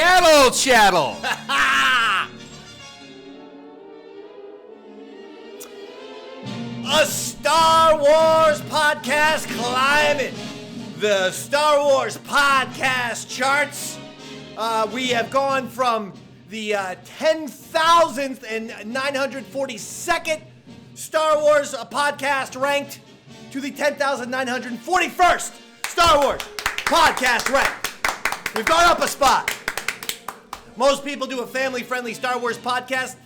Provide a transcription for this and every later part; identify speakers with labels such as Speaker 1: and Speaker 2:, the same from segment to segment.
Speaker 1: Yaddle Chattle.
Speaker 2: A Star Wars podcast climbing the Star Wars podcast charts. We have gone from the 10,000th and 942nd Star Wars podcast ranked to the 10,941st Star Wars podcast ranked. We've gone up a spot. Most people do a family-friendly Star Wars podcast.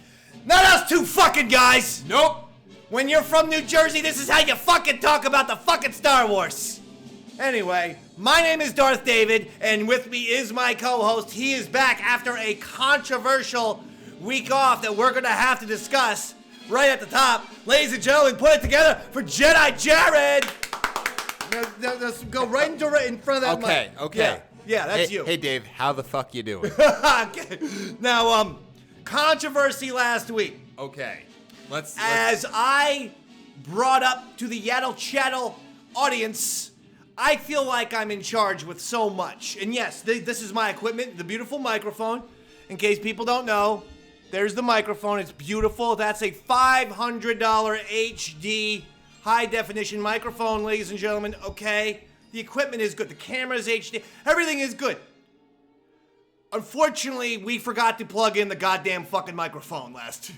Speaker 2: Not us two fucking guys.
Speaker 1: Nope.
Speaker 2: When you're from New Jersey, this is how you fucking talk about the fucking Star Wars. Anyway, my name is Darth David, and with me is my co-host. He is back after a controversial week off that we're going to have to discuss right at the top. Ladies and gentlemen, put it together for Jedi Jared. Let's go right in front of that mic.
Speaker 1: Okay.
Speaker 2: Yeah, that's you.
Speaker 1: Hey, Dave, how the fuck you doing?
Speaker 2: Okay. Now, controversy last week.
Speaker 1: Okay.
Speaker 2: As I brought up to the Yaddle Chattle audience, I feel like I'm in charge with so much. And yes, this is my equipment, the beautiful microphone. In case people don't know, there's the microphone. It's beautiful. That's a $500 HD high-definition microphone, ladies and gentlemen. Okay? The equipment is good. The camera is HD. Everything is good. Unfortunately, we forgot to plug in the goddamn fucking microphone last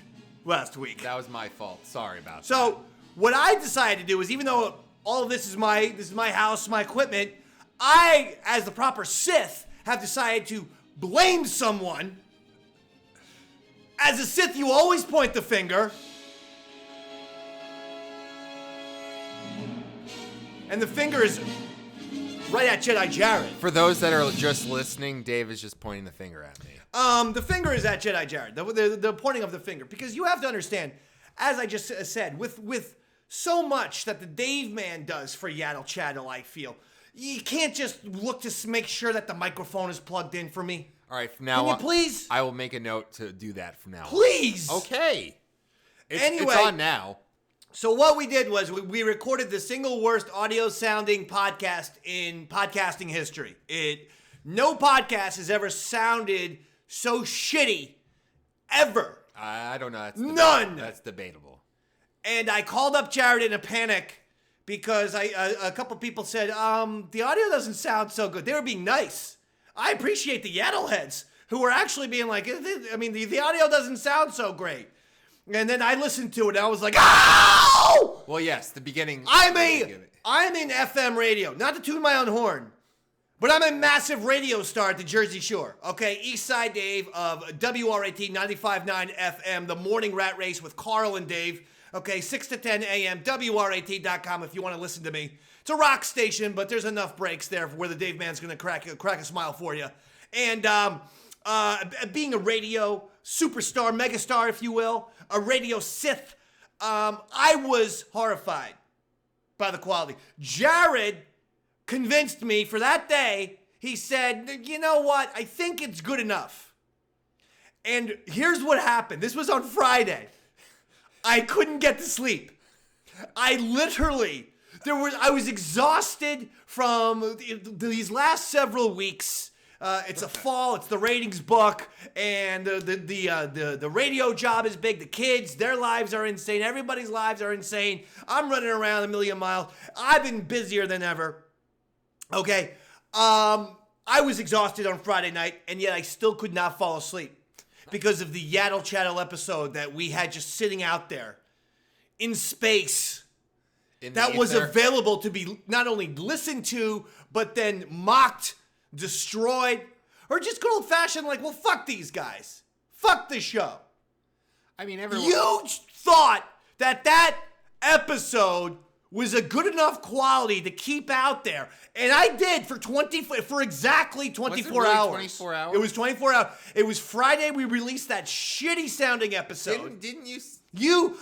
Speaker 2: week.
Speaker 1: That was my fault. Sorry about that.
Speaker 2: So, what I decided to do is, even though all of this is my house, my equipment, I, as the proper Sith, have decided to blame someone. As a Sith, you always point the finger. And the finger is right at Jedi Jared.
Speaker 1: For those that are just listening, Dave is just pointing the finger at me.
Speaker 2: The finger is at Jedi Jared. The pointing of the finger. Because you have to understand, as I just said, with so much that the Dave man does for Yaddle Chattle, I feel, you can't just look to make sure that the microphone is plugged in for me.
Speaker 1: All right, from now on,
Speaker 2: can you please?
Speaker 1: I will make a note to do that from now on.
Speaker 2: Please!
Speaker 1: Okay.
Speaker 2: Anyway,
Speaker 1: it's on now.
Speaker 2: So what we did was we recorded the single worst audio sounding podcast in podcasting history. No podcast has ever sounded so shitty, ever.
Speaker 1: I don't know.
Speaker 2: None.
Speaker 1: That's debatable.
Speaker 2: And I called up Jared in a panic because a couple people said, the audio doesn't sound so good. They were being nice. I appreciate the Yaddle heads who were actually being like, the audio doesn't sound so great. And then I listened to it and I was like, ow!
Speaker 1: Well, yes, the beginning.
Speaker 2: I'm in FM radio, not to toot my own horn, but I'm a massive radio star at the Jersey Shore. Okay, Eastside Dave of WRAT 95.9 FM, the morning rat race with Carl and Dave. Okay, 6 to 10 a.m., WRAT.com if you want to listen to me. It's a rock station, but there's enough breaks there where the Dave man's going to crack a smile for you. And being a radio superstar, megastar, if you will, a radio Sith, I was horrified by the quality. Jared convinced me for that day. He said, you know what? I think it's good enough. And here's what happened. This was on Friday. I couldn't get to sleep. I was exhausted from these last several weeks. It's a fall. It's the ratings book, and the radio job is big. The kids, their lives are insane. Everybody's lives are insane. I'm running around a million miles. I've been busier than ever. Okay, I was exhausted on Friday night, and yet I still could not fall asleep because of the Yaddle Chattle episode that we had just sitting out there in space. That was available to be not only listened to, but then mocked, destroyed, or just good old-fashioned like, well, fuck these guys. Fuck the show.
Speaker 1: I mean, everyone...
Speaker 2: You thought that episode was a good enough quality to keep out there. And I did for exactly 24 hours.
Speaker 1: 24 hours?
Speaker 2: It was 24 hours. It was Friday we released that shitty sounding episode.
Speaker 1: Didn't you...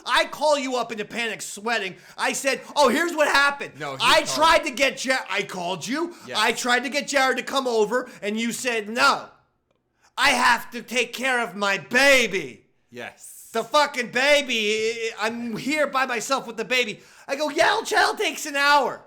Speaker 2: I call you up in a panic, sweating. I said, oh, here's what happened.
Speaker 1: No,
Speaker 2: I tried to get Jared. I called you.
Speaker 1: Yes.
Speaker 2: I tried to get Jared to come over, and you said, no. I have to take care of my baby.
Speaker 1: Yes.
Speaker 2: The fucking baby. I'm here by myself with the baby. I go, Yaddle Chattle takes an hour.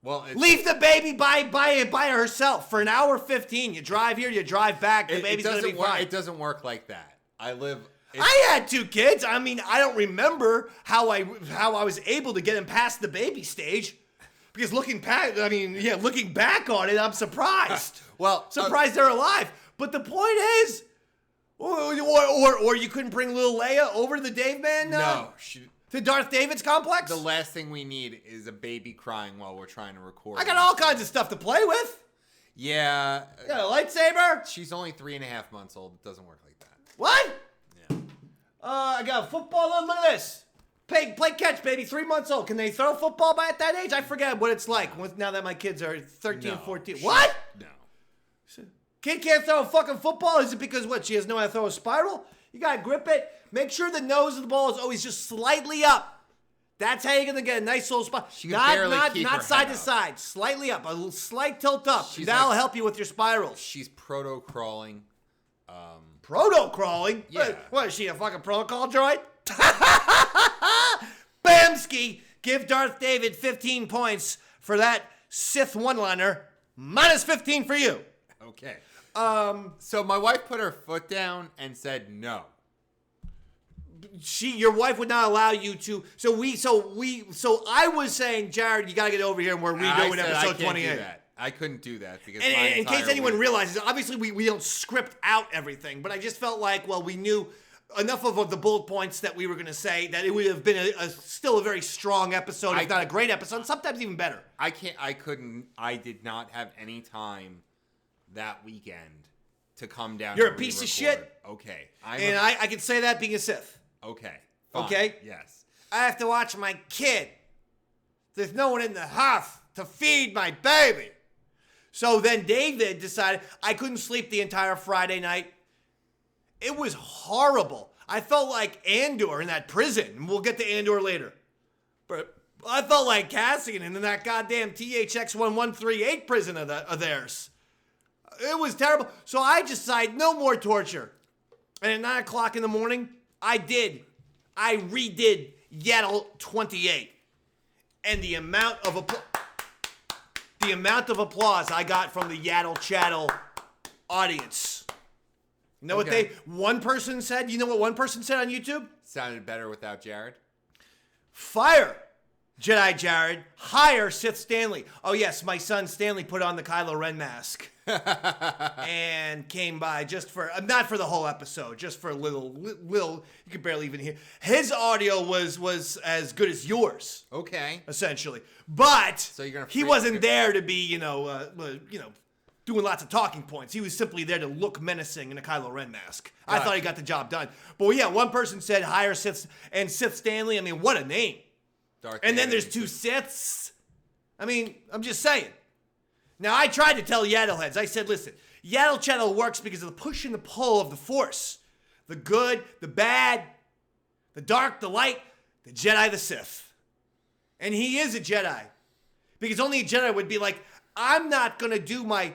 Speaker 1: Well,
Speaker 2: leave the baby by herself for an hour 15. You drive here, you drive back. The baby's gonna be fine.
Speaker 1: It doesn't work like that.
Speaker 2: I had 2 kids. I mean, I don't remember how I was able to get them past the baby stage. Because looking back on it, I'm surprised. Surprised they're alive. But the point is, or you couldn't bring little Leia over to the Dave Man?
Speaker 1: No.
Speaker 2: To Darth David's complex?
Speaker 1: The last thing we need is a baby crying while we're trying to record.
Speaker 2: I got all kinds of stuff to play with.
Speaker 1: Yeah.
Speaker 2: You got a lightsaber?
Speaker 1: She's only 3.5 months old. It doesn't work like that.
Speaker 2: What?
Speaker 1: Yeah.
Speaker 2: I got football. Look at this. Play catch, baby. 3 months old. Can they throw football at that age? I forget what it's like now that my kids are 13, 14. What?
Speaker 1: No.
Speaker 2: Kid can't throw a fucking football? Is it because what? She doesn't know how to throw a spiral? You gotta grip it. Make sure the nose of the ball is always just slightly up. That's how you're gonna get a nice little spot. Not side to side. Slightly up. A little slight tilt up. That'll help you with your spirals.
Speaker 1: She's proto-crawling.
Speaker 2: Proto-crawling?
Speaker 1: Yeah.
Speaker 2: What is she, a fucking protocol droid? Bamski! Give Darth David 15 points for that Sith one-liner. Minus 15 for you.
Speaker 1: Okay. So my wife put her foot down and said no.
Speaker 2: Your wife would not allow you to. So I was saying, Jared, you gotta get over here, and we're redoing episode 28.
Speaker 1: I couldn't do that because
Speaker 2: in case anyone realizes, obviously we don't script out everything, but I just felt like, well, we knew enough of the bullet points that we were going to say that it would have been still a very strong episode, if not a great episode, sometimes even better.
Speaker 1: I did not have any time that weekend to come down.
Speaker 2: You're a piece of shit.
Speaker 1: Okay.
Speaker 2: I can say that being a Sith.
Speaker 1: Okay. Fine.
Speaker 2: Okay?
Speaker 1: Yes.
Speaker 2: I have to watch my kid. There's no one in the house to feed my baby. So then David decided I couldn't sleep the entire Friday night. It was horrible. I felt like Andor in that prison. We'll get to Andor later. But I felt like Cassian in that goddamn THX 1138 prison of theirs. It was terrible. So I decided no more torture. And at 9 o'clock in the morning, I redid Yaddle 28. And the amount of applause I got from the Yaddle Chattle audience. You know what one person said? You know what one person said on YouTube?
Speaker 1: Sounded better without Jared.
Speaker 2: Fire Jedi Jared. Hire Sith Stanley. Oh yes, my son Stanley put on the Kylo Ren mask. And came by just for, not for the whole episode, just for a little, you could barely even hear. His audio was as good as yours.
Speaker 1: Okay.
Speaker 2: Essentially. But
Speaker 1: so
Speaker 2: he wasn't there to be, doing lots of talking points. He was simply there to look menacing in a Kylo Ren mask. I thought he got the job done. But yeah, one person said hire Sith and Sith Stanley. I mean, what a name.
Speaker 1: Darth
Speaker 2: and then there's 2 Siths. I mean, I'm just saying. Now, I tried to tell Yaddle heads. I said, listen, Yaddle Chattle works because of the push and the pull of the Force. The good, the bad, the dark, the light, the Jedi, the Sith. And he is a Jedi. Because only a Jedi would be like, I'm not going to do my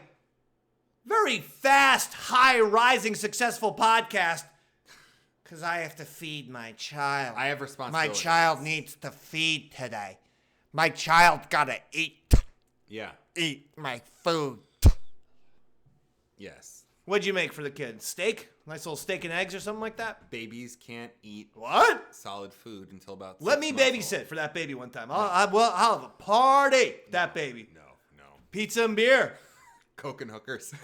Speaker 2: very fast, high-rising, successful podcast because I have to feed my child.
Speaker 1: I have responsibility.
Speaker 2: My child needs to feed today. My child gotta eat.
Speaker 1: Yeah.
Speaker 2: Eat my food.
Speaker 1: Yes.
Speaker 2: What'd you make for the kid? Steak? Nice little steak and eggs or something like that?
Speaker 1: Babies can't eat solid food until about 6
Speaker 2: Let me
Speaker 1: months
Speaker 2: babysit
Speaker 1: old.
Speaker 2: For that baby one time. I'll have a party. That baby.
Speaker 1: No.
Speaker 2: Pizza and beer.
Speaker 1: Coke and hookers.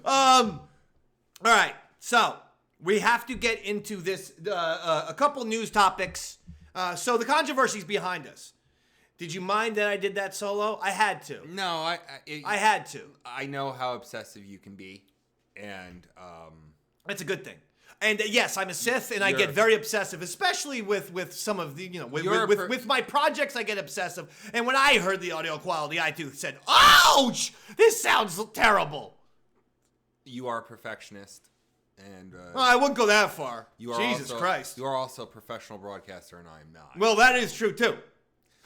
Speaker 2: All right. So we have to get into this. A couple news topics. So the controversies behind us. Did you mind that I did that solo? I had to.
Speaker 1: No,
Speaker 2: I had to.
Speaker 1: I know how obsessive you can be, and
Speaker 2: that's a good thing. And yes, I'm a Sith, and I get very obsessive, especially with some of the, with my projects, I get obsessive. And when I heard the audio quality, I too said, "Ouch! This sounds terrible."
Speaker 1: You are a perfectionist, and
Speaker 2: well, I wouldn't go that far.
Speaker 1: Jesus
Speaker 2: Christ!
Speaker 1: You are also a professional broadcaster, and I am not.
Speaker 2: Well, that is true too.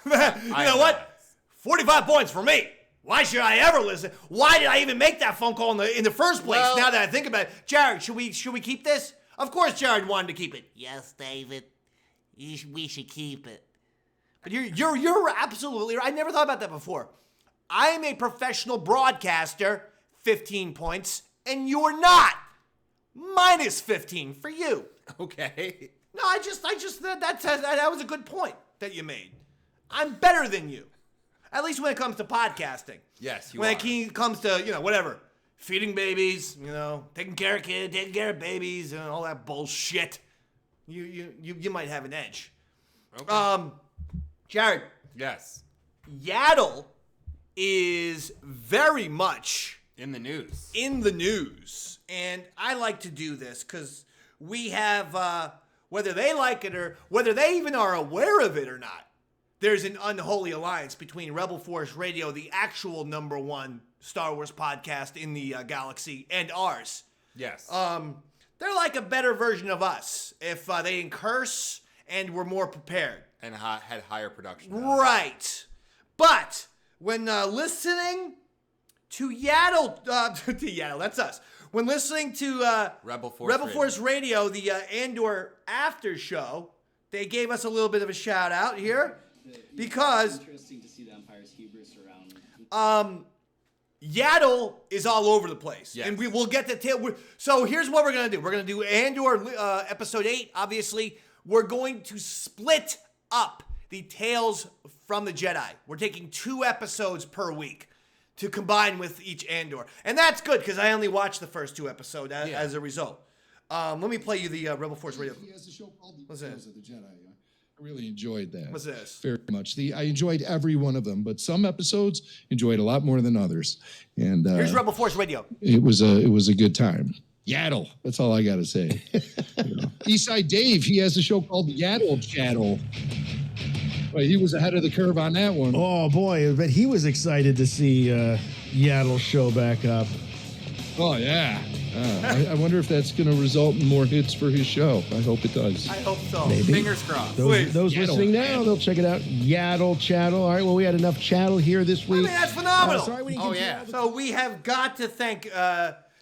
Speaker 2: You know what? 45 points for me. Why should I ever listen? Why did I even make that phone call in the first place? Well, now that I think about it, Jared, should we keep this? Of course, Jared wanted to keep it.
Speaker 3: Yes, David. We should keep it.
Speaker 2: But you're absolutely right. I never thought about that before. I'm a professional broadcaster, 15 points, and you're not. Minus 15 for you.
Speaker 1: Okay.
Speaker 2: No, that was a good point that you made. I'm better than you. At least when it comes to podcasting.
Speaker 1: Yes, you
Speaker 2: when
Speaker 1: are.
Speaker 2: When it comes to, whatever, feeding babies, taking care of kids, taking care of babies, and all that bullshit, you might have an edge.
Speaker 1: Okay.
Speaker 2: Jared.
Speaker 1: Yes.
Speaker 2: Yaddle is very much
Speaker 1: in the news.
Speaker 2: And I like to do this because we have, whether they like it or whether they even are aware of it or not, there's an unholy alliance between Rebel Force Radio, the actual #1 Star Wars podcast in the galaxy, and ours.
Speaker 1: Yes.
Speaker 2: They're like a better version of us if they didn't curse and were more prepared.
Speaker 1: And had higher production.
Speaker 2: Right. But when listening to Yaddle, that's us. When listening to
Speaker 1: Rebel
Speaker 2: Force Radio, the Andor after show, they gave us a little bit of a shout out here because
Speaker 3: interesting to see the Empire's hubris around.
Speaker 2: Yaddle is all over the place,
Speaker 1: yes.
Speaker 2: And we will get to So here's what we're gonna do. We're gonna do Andor episode 8. Obviously, we're going to split up the Tales from the Jedi. We're taking 2 episodes per week to combine with each Andor. And that's good because I only watched the first 2 episodes as a result. Let me play you the Rebel Force Radio.
Speaker 4: He has a show called
Speaker 2: What's
Speaker 4: Tales
Speaker 2: that?
Speaker 4: of the Jedi. I really enjoyed that.
Speaker 2: What's this?
Speaker 4: Very much. I enjoyed every one of them, but some episodes enjoyed a lot more than others. And
Speaker 2: here's Rebel Force Radio.
Speaker 4: It was a good time. Yaddle. That's all I got to say. Eastside Dave, he has a show called Yaddle Chattle. Well, he was ahead of the curve on that one.
Speaker 5: Oh, boy. But he was excited to see Yaddle show back up.
Speaker 4: Oh, yeah. I wonder if that's going to result in more hits for his show. I hope it does.
Speaker 2: I hope so.
Speaker 5: Maybe.
Speaker 1: Fingers crossed.
Speaker 5: Those
Speaker 4: Yaddle.
Speaker 5: listening now, they'll check it out. Yaddle Chattle. All right, well, we had enough chattle here this
Speaker 2: I
Speaker 5: week.
Speaker 2: mean, that's phenomenal.
Speaker 5: Sorry we didn't get to all the-
Speaker 2: So we have got to thank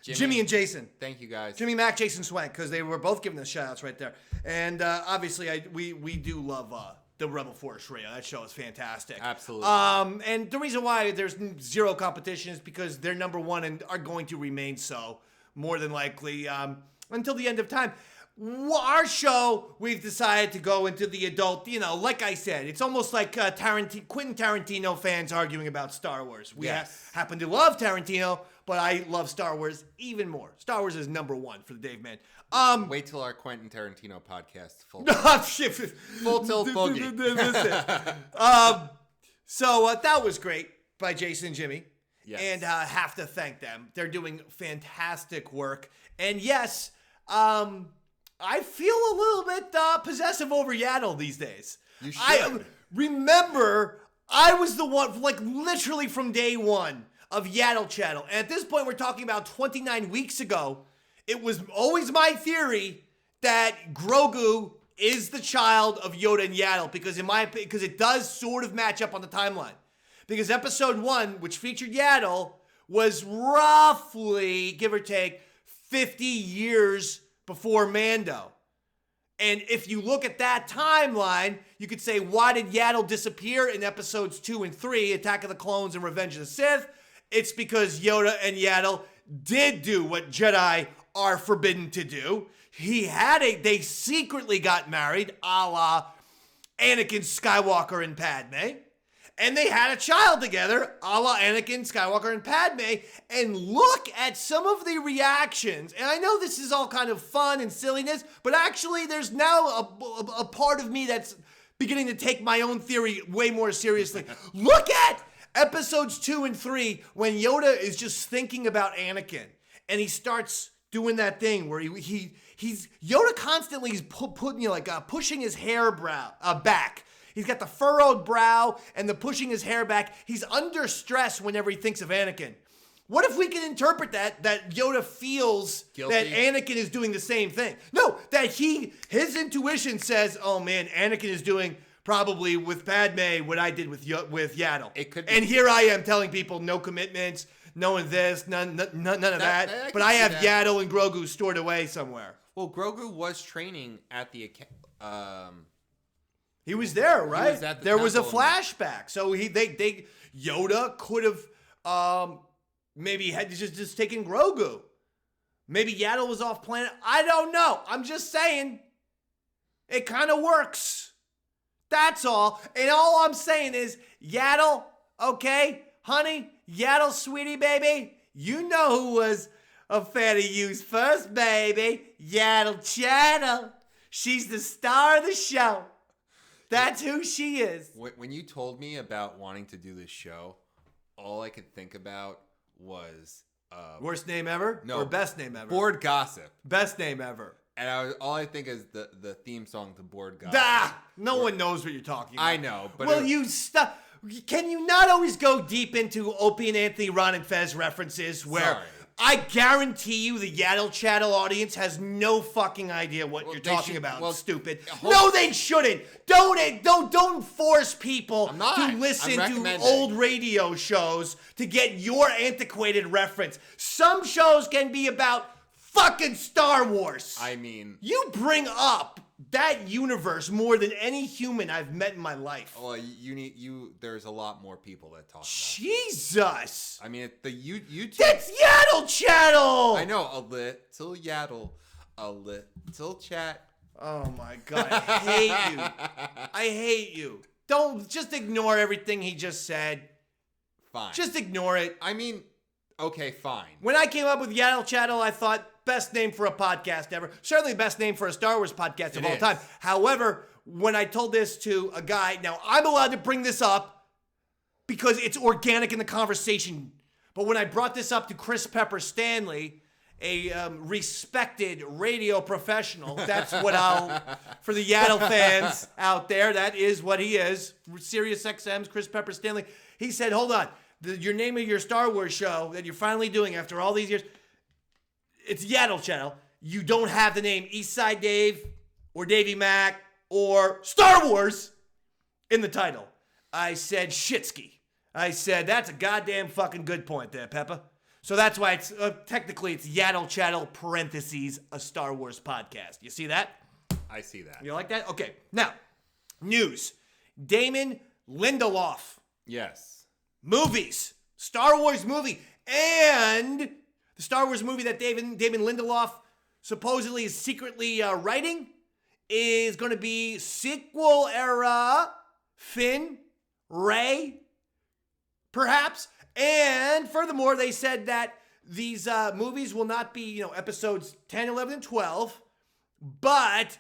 Speaker 2: Jimmy and Jason.
Speaker 1: Thank you, guys.
Speaker 2: Jimmy Mac, Jason Swank, because they were both giving us shout-outs right there. And obviously, we do love the Rebel Force Radio. That show is fantastic.
Speaker 1: Absolutely.
Speaker 2: And the reason why there's 0 competition is because they're #1 and are going to remain so, more than likely, until the end of time. Our show, we've decided to go into the adult, like I said, it's almost like Quentin Tarantino fans arguing about Star Wars. We happen to love Tarantino, but I love Star Wars even more. Star Wars is #1 for the Dave Man.
Speaker 1: Wait till our Quentin Tarantino podcast full
Speaker 2: tilt
Speaker 1: boogie.
Speaker 2: So that was great by Jason and Jimmy.
Speaker 1: Yes.
Speaker 2: And have to thank them. They're doing fantastic work. And yes, I feel a little bit possessive over Yaddle these days.
Speaker 1: You should.
Speaker 2: I remember I was the one, like literally from day one of Yaddle Chattle. And at this point, we're talking about 29 weeks ago. It was always my theory that Grogu is the child of Yoda and Yaddle because it does sort of match up on the timeline. Because episode 1, which featured Yaddle, was roughly, give or take, 50 years before Mando. And if you look at that timeline, you could say, why did Yaddle disappear in episodes 2 and 3, Attack of the Clones and Revenge of the Sith? It's because Yoda and Yaddle did do what Jedi are forbidden to do. They secretly got married, a la Anakin Skywalker and Padme. And they had a child together, a la Anakin Skywalker and Padme. And look at some of the reactions. And I know this is all kind of fun and silliness, but actually there's now a part of me that's beginning to take my own theory way more seriously. Look at episodes 2 and 3 when Yoda is just thinking about Anakin. And he starts doing that thing where Yoda constantly is pushing his hair back. He's got the furrowed brow and the pushing his hair back. He's under stress whenever he thinks of Anakin. What if we can interpret that Yoda feels
Speaker 1: guilty?
Speaker 2: That Anakin is doing the same thing? No, that his intuition says, oh man, Anakin is doing probably with Padme what I did with Yaddle.
Speaker 1: It could be.
Speaker 2: And here I am telling people no commitments, knowing this, none of that. But I have Yaddle and Grogu stored away somewhere.
Speaker 1: Well, Grogu was training at the
Speaker 2: He was there, right?
Speaker 1: was at the
Speaker 2: there was a
Speaker 1: temple.
Speaker 2: flashback. So Yoda could have maybe had just taken Grogu. Maybe Yaddle was off planet. I don't know. I'm just saying. It kind of works. That's all. And all I'm saying is, Yaddle, okay, honey, Yaddle, sweetie baby, you know who was a fan of you's first, baby. Yaddle Chattle. She's the star of the show. That's who she is.
Speaker 1: When you told me about wanting to do this show, all I could think about was
Speaker 2: Worst name ever?
Speaker 1: No.
Speaker 2: Or best name ever?
Speaker 1: Board Gossip.
Speaker 2: Best name ever.
Speaker 1: And all I think is the theme song to Board Gossip.
Speaker 2: No one knows what you're talking about.
Speaker 1: I know, but
Speaker 2: Will you stop? Can you not always go deep into Opie and Anthony, Ron and Fez references where
Speaker 1: Sorry.
Speaker 2: I guarantee you the Yaddle Chattle audience has no fucking idea what you're
Speaker 1: they
Speaker 2: talking
Speaker 1: should-
Speaker 2: about,
Speaker 1: well,
Speaker 2: stupid.
Speaker 1: hold-
Speaker 2: No, they shouldn't. Don't force people
Speaker 1: I'm not.
Speaker 2: to
Speaker 1: I'm
Speaker 2: listen to
Speaker 1: recommending.
Speaker 2: old radio shows to get your antiquated reference. Some shows can be about fucking Star Wars.
Speaker 1: I mean,
Speaker 2: You bring up that universe more than any human I've met in my life.
Speaker 1: well, there's a lot more people that talk about it.
Speaker 2: Jesus.
Speaker 1: I mean, YouTube.
Speaker 2: That's Yaddle Chattle.
Speaker 1: I know, a little Yaddle, a little chat.
Speaker 2: Oh my God. I hate you. I hate you. Don't just ignore everything he just said.
Speaker 1: Fine.
Speaker 2: Just ignore it.
Speaker 1: I mean, okay, fine.
Speaker 2: When I came up with Yaddle Chattle, I thought best name for a podcast ever. Certainly best name for a Star Wars podcast of
Speaker 1: It
Speaker 2: all
Speaker 1: is.
Speaker 2: time. However, when I told this to a guy, now I'm allowed to bring this up because it's organic in the conversation. But when I brought this up to Chris Pepper Stanley, a respected radio professional, that's what for the Yaddle fans out there, that is what he is. Sirius XM's Chris Pepper Stanley. He said, hold on, your name of your Star Wars show that you're finally doing after all these years, it's Yaddle Channel. You don't have the name Eastside Dave or Davy Mac or Star Wars in the title. I said Shitsky. I said, that's a goddamn fucking good point there, Peppa. So that's why it's technically it's Yaddle Chattle parentheses a Star Wars podcast. You see that?
Speaker 1: I see that.
Speaker 2: You like that? Okay. Now, news. Damon Lindelof.
Speaker 1: Yes.
Speaker 2: Movies. Star Wars movie. And the Star Wars movie that Damon Lindelof supposedly is secretly writing is going to be sequel era Finn, Rey, perhaps. And furthermore, they said that these movies will not be, episodes 10, 11, and 12. But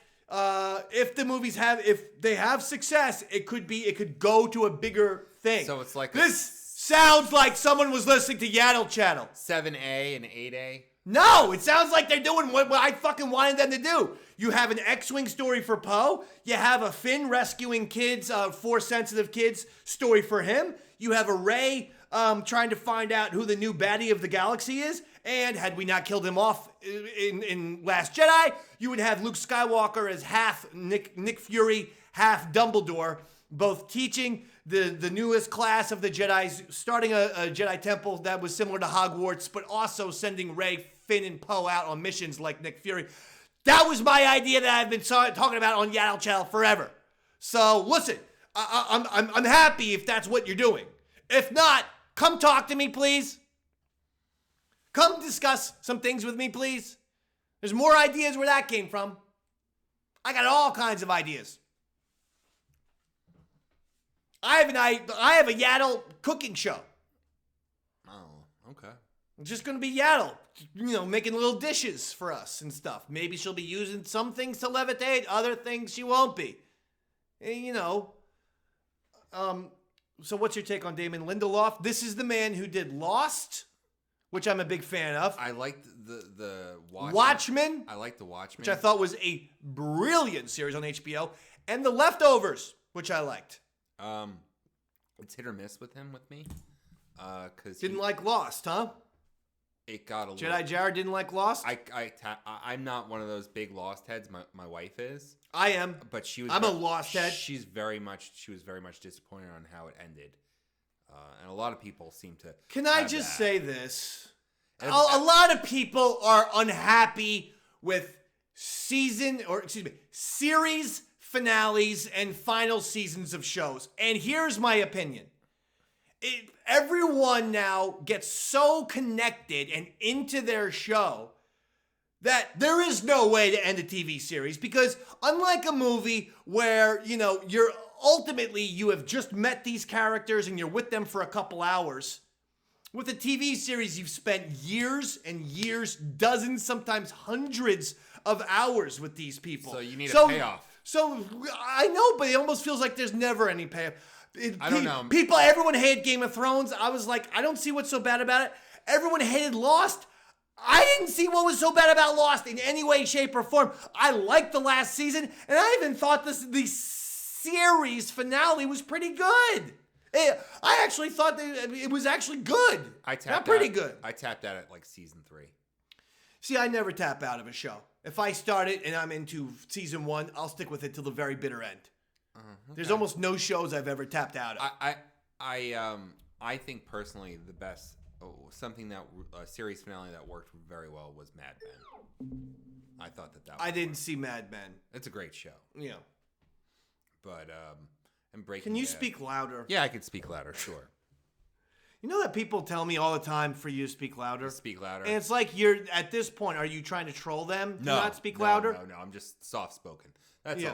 Speaker 2: if they have success, it could go to a bigger thing.
Speaker 1: So it's like
Speaker 2: this sounds like someone was listening to Yaddle Channel.
Speaker 1: 7A and 8A.
Speaker 2: No, it sounds like they're doing what I fucking wanted them to do. You have an X-Wing story for Poe. You have a Finn rescuing kids, Force sensitive kids story for him. You have a Rey trying to find out who the new baddie of the galaxy is. And had we not killed him off in Last Jedi, you would have Luke Skywalker as half Nick Fury, half Dumbledore, both teaching the newest class of the Jedis, starting a Jedi temple that was similar to Hogwarts, but also sending Rey, Finn, and Poe out on missions like Nick Fury. That was my idea that I've been talking about on Yaddle Channel forever. So listen, I'm happy if that's what you're doing. If not, come talk to me, please. Come discuss some things with me, please. There's more ideas where that came from. I got all kinds of ideas. I have a Yaddle cooking show.
Speaker 1: Oh, okay.
Speaker 2: It's just going to be Yaddle, making little dishes for us and stuff. Maybe she'll be using some things to levitate, other things she won't be. And, so what's your take on Damon Lindelof? This is the man who did Lost, which I'm a big fan of.
Speaker 1: I liked the
Speaker 2: Watchmen.
Speaker 1: I liked the Watchmen.
Speaker 2: Which I thought was a brilliant series on HBO. And The Leftovers, which I liked.
Speaker 1: It's hit or miss with me. Cause
Speaker 2: Didn't like Lost, huh?
Speaker 1: It got a little.
Speaker 2: Jedi Jared didn't like Lost?
Speaker 1: I'm not one of those big Lost heads. My wife is.
Speaker 2: I am.
Speaker 1: But she was.
Speaker 2: I'm a Lost head.
Speaker 1: She was very much disappointed on how it ended, and a lot of people seem to.
Speaker 2: Can I
Speaker 1: have
Speaker 2: just
Speaker 1: that.
Speaker 2: say this?
Speaker 1: And-
Speaker 2: A lot of people are unhappy with series finales and final seasons of shows. And here's my opinion. Everyone now gets so connected and into their show that there is no way to end a TV series, because unlike a movie where, you have just met these characters and you're with them for a couple hours, with a TV series you've spent years and years, dozens, sometimes hundreds of hours with these people.
Speaker 1: So you need a payoff.
Speaker 2: So I know, but it almost feels like there's never any payoff.
Speaker 1: I don't know.
Speaker 2: Everyone hated Game of Thrones. I was like, I don't see what's so bad about it. Everyone hated Lost. I didn't see what was so bad about Lost in any way, shape, or form. I liked the last season, and I even thought the series finale was pretty good. I actually thought that it was actually good. Pretty good.
Speaker 1: I tapped out at like season 3.
Speaker 2: See, I never tap out of a show. If I start it and I'm into season 1, I'll stick with it till the very bitter end. Okay. There's almost no shows I've ever tapped out of.
Speaker 1: I think personally the best series finale that worked very well was Mad Men. I thought that was.
Speaker 2: I didn't see Mad Men.
Speaker 1: It's a great show.
Speaker 2: Yeah.
Speaker 1: But and Breaking
Speaker 2: Can you
Speaker 1: Bad.
Speaker 2: speak louder?
Speaker 1: Yeah, I can speak louder. Sure.
Speaker 2: You know that people tell me all the time for you to speak louder?
Speaker 1: Speak louder.
Speaker 2: And it's like you're, at this point, are you trying to troll them to not speak louder?
Speaker 1: No, I'm just soft-spoken. That's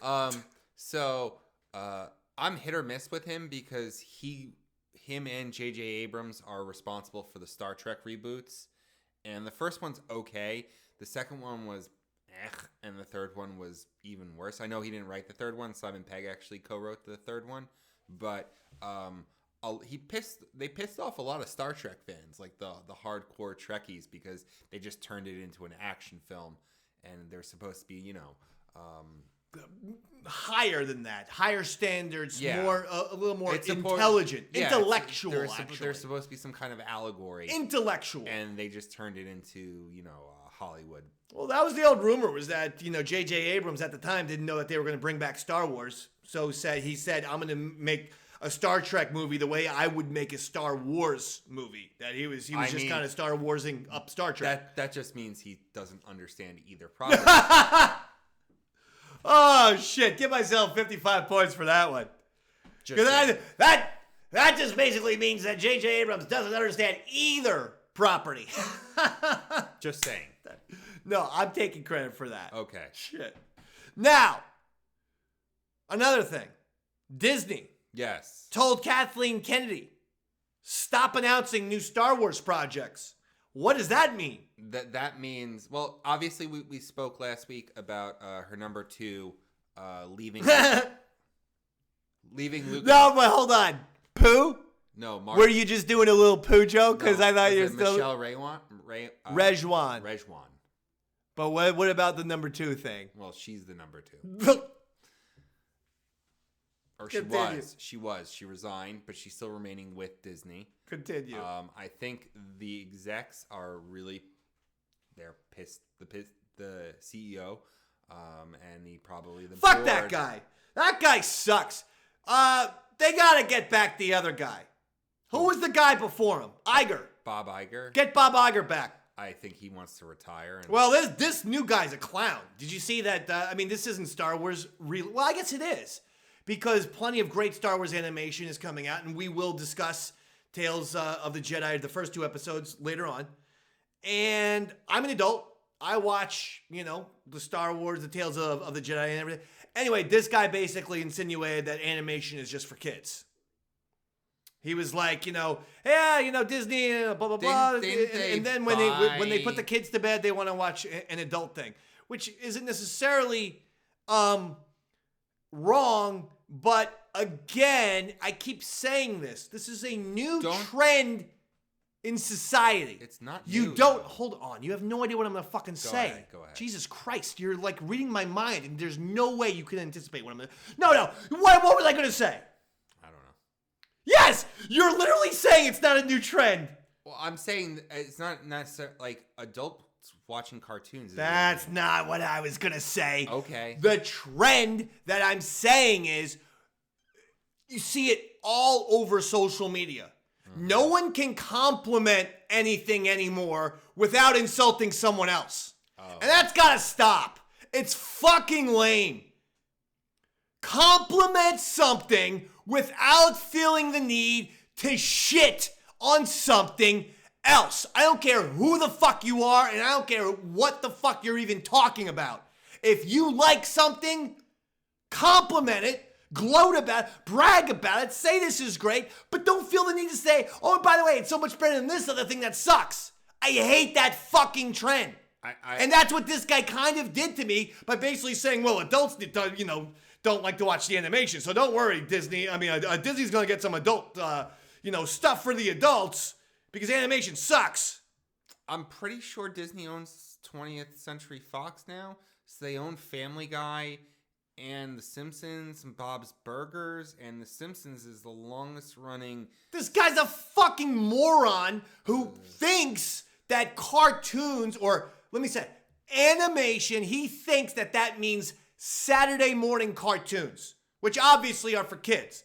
Speaker 1: all. So I'm hit or miss with him because him and J.J. Abrams are responsible for the Star Trek reboots. And the first one's okay. The second one was and the third one was even worse. I know he didn't write the third one. Simon Pegg actually co-wrote the third one. But they pissed off a lot of Star Trek fans, like the hardcore Trekkies, because they just turned it into an action film, and they're supposed to be,
Speaker 2: higher than that, higher standards, more a little more intelligent, actually.
Speaker 1: There's supposed to be some kind of allegory,
Speaker 2: intellectual,
Speaker 1: and they just turned it into Hollywood.
Speaker 2: Well, that was the old rumor, was that J.J. Abrams at the time didn't know that they were going to bring back Star Wars, so he said I'm going to make a Star Trek movie the way I would make a Star Wars movie. That he was just kind of Star Warsing up Star Trek.
Speaker 1: That just means he doesn't understand either property.
Speaker 2: Oh shit! Give myself 55 points for that one. That just basically means that J.J. Abrams doesn't understand either property.
Speaker 1: Just saying.
Speaker 2: No, I'm taking credit for that.
Speaker 1: Okay.
Speaker 2: Shit. Now, another thing. Disney.
Speaker 1: Yes.
Speaker 2: Told Kathleen Kennedy, stop announcing new Star Wars projects. What does that mean?
Speaker 1: That means, well, obviously we spoke last week about her number 2 leaving Luke.
Speaker 2: No, but hold on. Pooh?
Speaker 1: No,
Speaker 2: were you just doing a little poo joke? Because I thought you were still
Speaker 1: Michelle Rejwan.
Speaker 2: But what about the number 2 thing?
Speaker 1: Well, she's the number 2. Or she was. She resigned, but she's still remaining with Disney.
Speaker 2: Continue.
Speaker 1: I think the execs are they're pissed. The CEO, and probably the
Speaker 2: fuck
Speaker 1: board.
Speaker 2: That guy. That guy sucks. They gotta get back the other guy. Who was the guy before him? Iger.
Speaker 1: Bob Iger.
Speaker 2: Get Bob Iger back.
Speaker 1: I think he wants to retire.
Speaker 2: Well, this new guy's a clown. Did you see that? This isn't Star Wars. Well, I guess it is. Because plenty of great Star Wars animation is coming out, and we will discuss Tales of the Jedi, the first 2 episodes, later on. And I'm an adult. I watch, the Star Wars, the Tales of the Jedi and everything. Anyway, this guy basically insinuated that animation is just for kids. He was like, Disney, blah, blah, blah. And then when they put the kids to bed, they want to watch an adult thing, which isn't necessarily wrong, but again, I keep saying this. This is a new trend in society.
Speaker 1: It's not
Speaker 2: new.
Speaker 1: You
Speaker 2: don't, hold on. You have no idea what I'm going to fucking say.
Speaker 1: Go ahead.
Speaker 2: Jesus Christ. You're like reading my mind, and there's no way you can anticipate what I'm going to... No. What was I going to say?
Speaker 1: I don't know.
Speaker 2: Yes! You're literally saying it's not a new trend.
Speaker 1: Well, I'm saying it's not necessarily like adult watching cartoons.
Speaker 2: That's not what I was going to say.
Speaker 1: Okay.
Speaker 2: The trend that I'm saying is you see it all over social media. Mm-hmm. No one can compliment anything anymore without insulting someone else. Oh. And that's got to stop. It's fucking lame. compliment something without feeling the need to shit on something else. I don't care who the fuck you are, and I don't care what the fuck you're even talking about. If you like something, compliment it, gloat about it, brag about it, say this is great, but don't feel the need to say, oh, by the way, it's so much better than this other thing that sucks. I hate that fucking trend. And that's what this guy kind of did to me by basically saying, well, adults, don't like to watch the animation, so don't worry, Disney. I mean, Disney's going to get some adult, stuff for the adults because animation sucks.
Speaker 1: I'm pretty sure Disney owns 20th Century Fox now, so they own Family Guy and The Simpsons and Bob's Burgers, and The Simpsons is the longest running.
Speaker 2: This guy's a fucking moron who thinks that cartoons, or let me say, animation, he thinks that means Saturday morning cartoons, which obviously are for kids.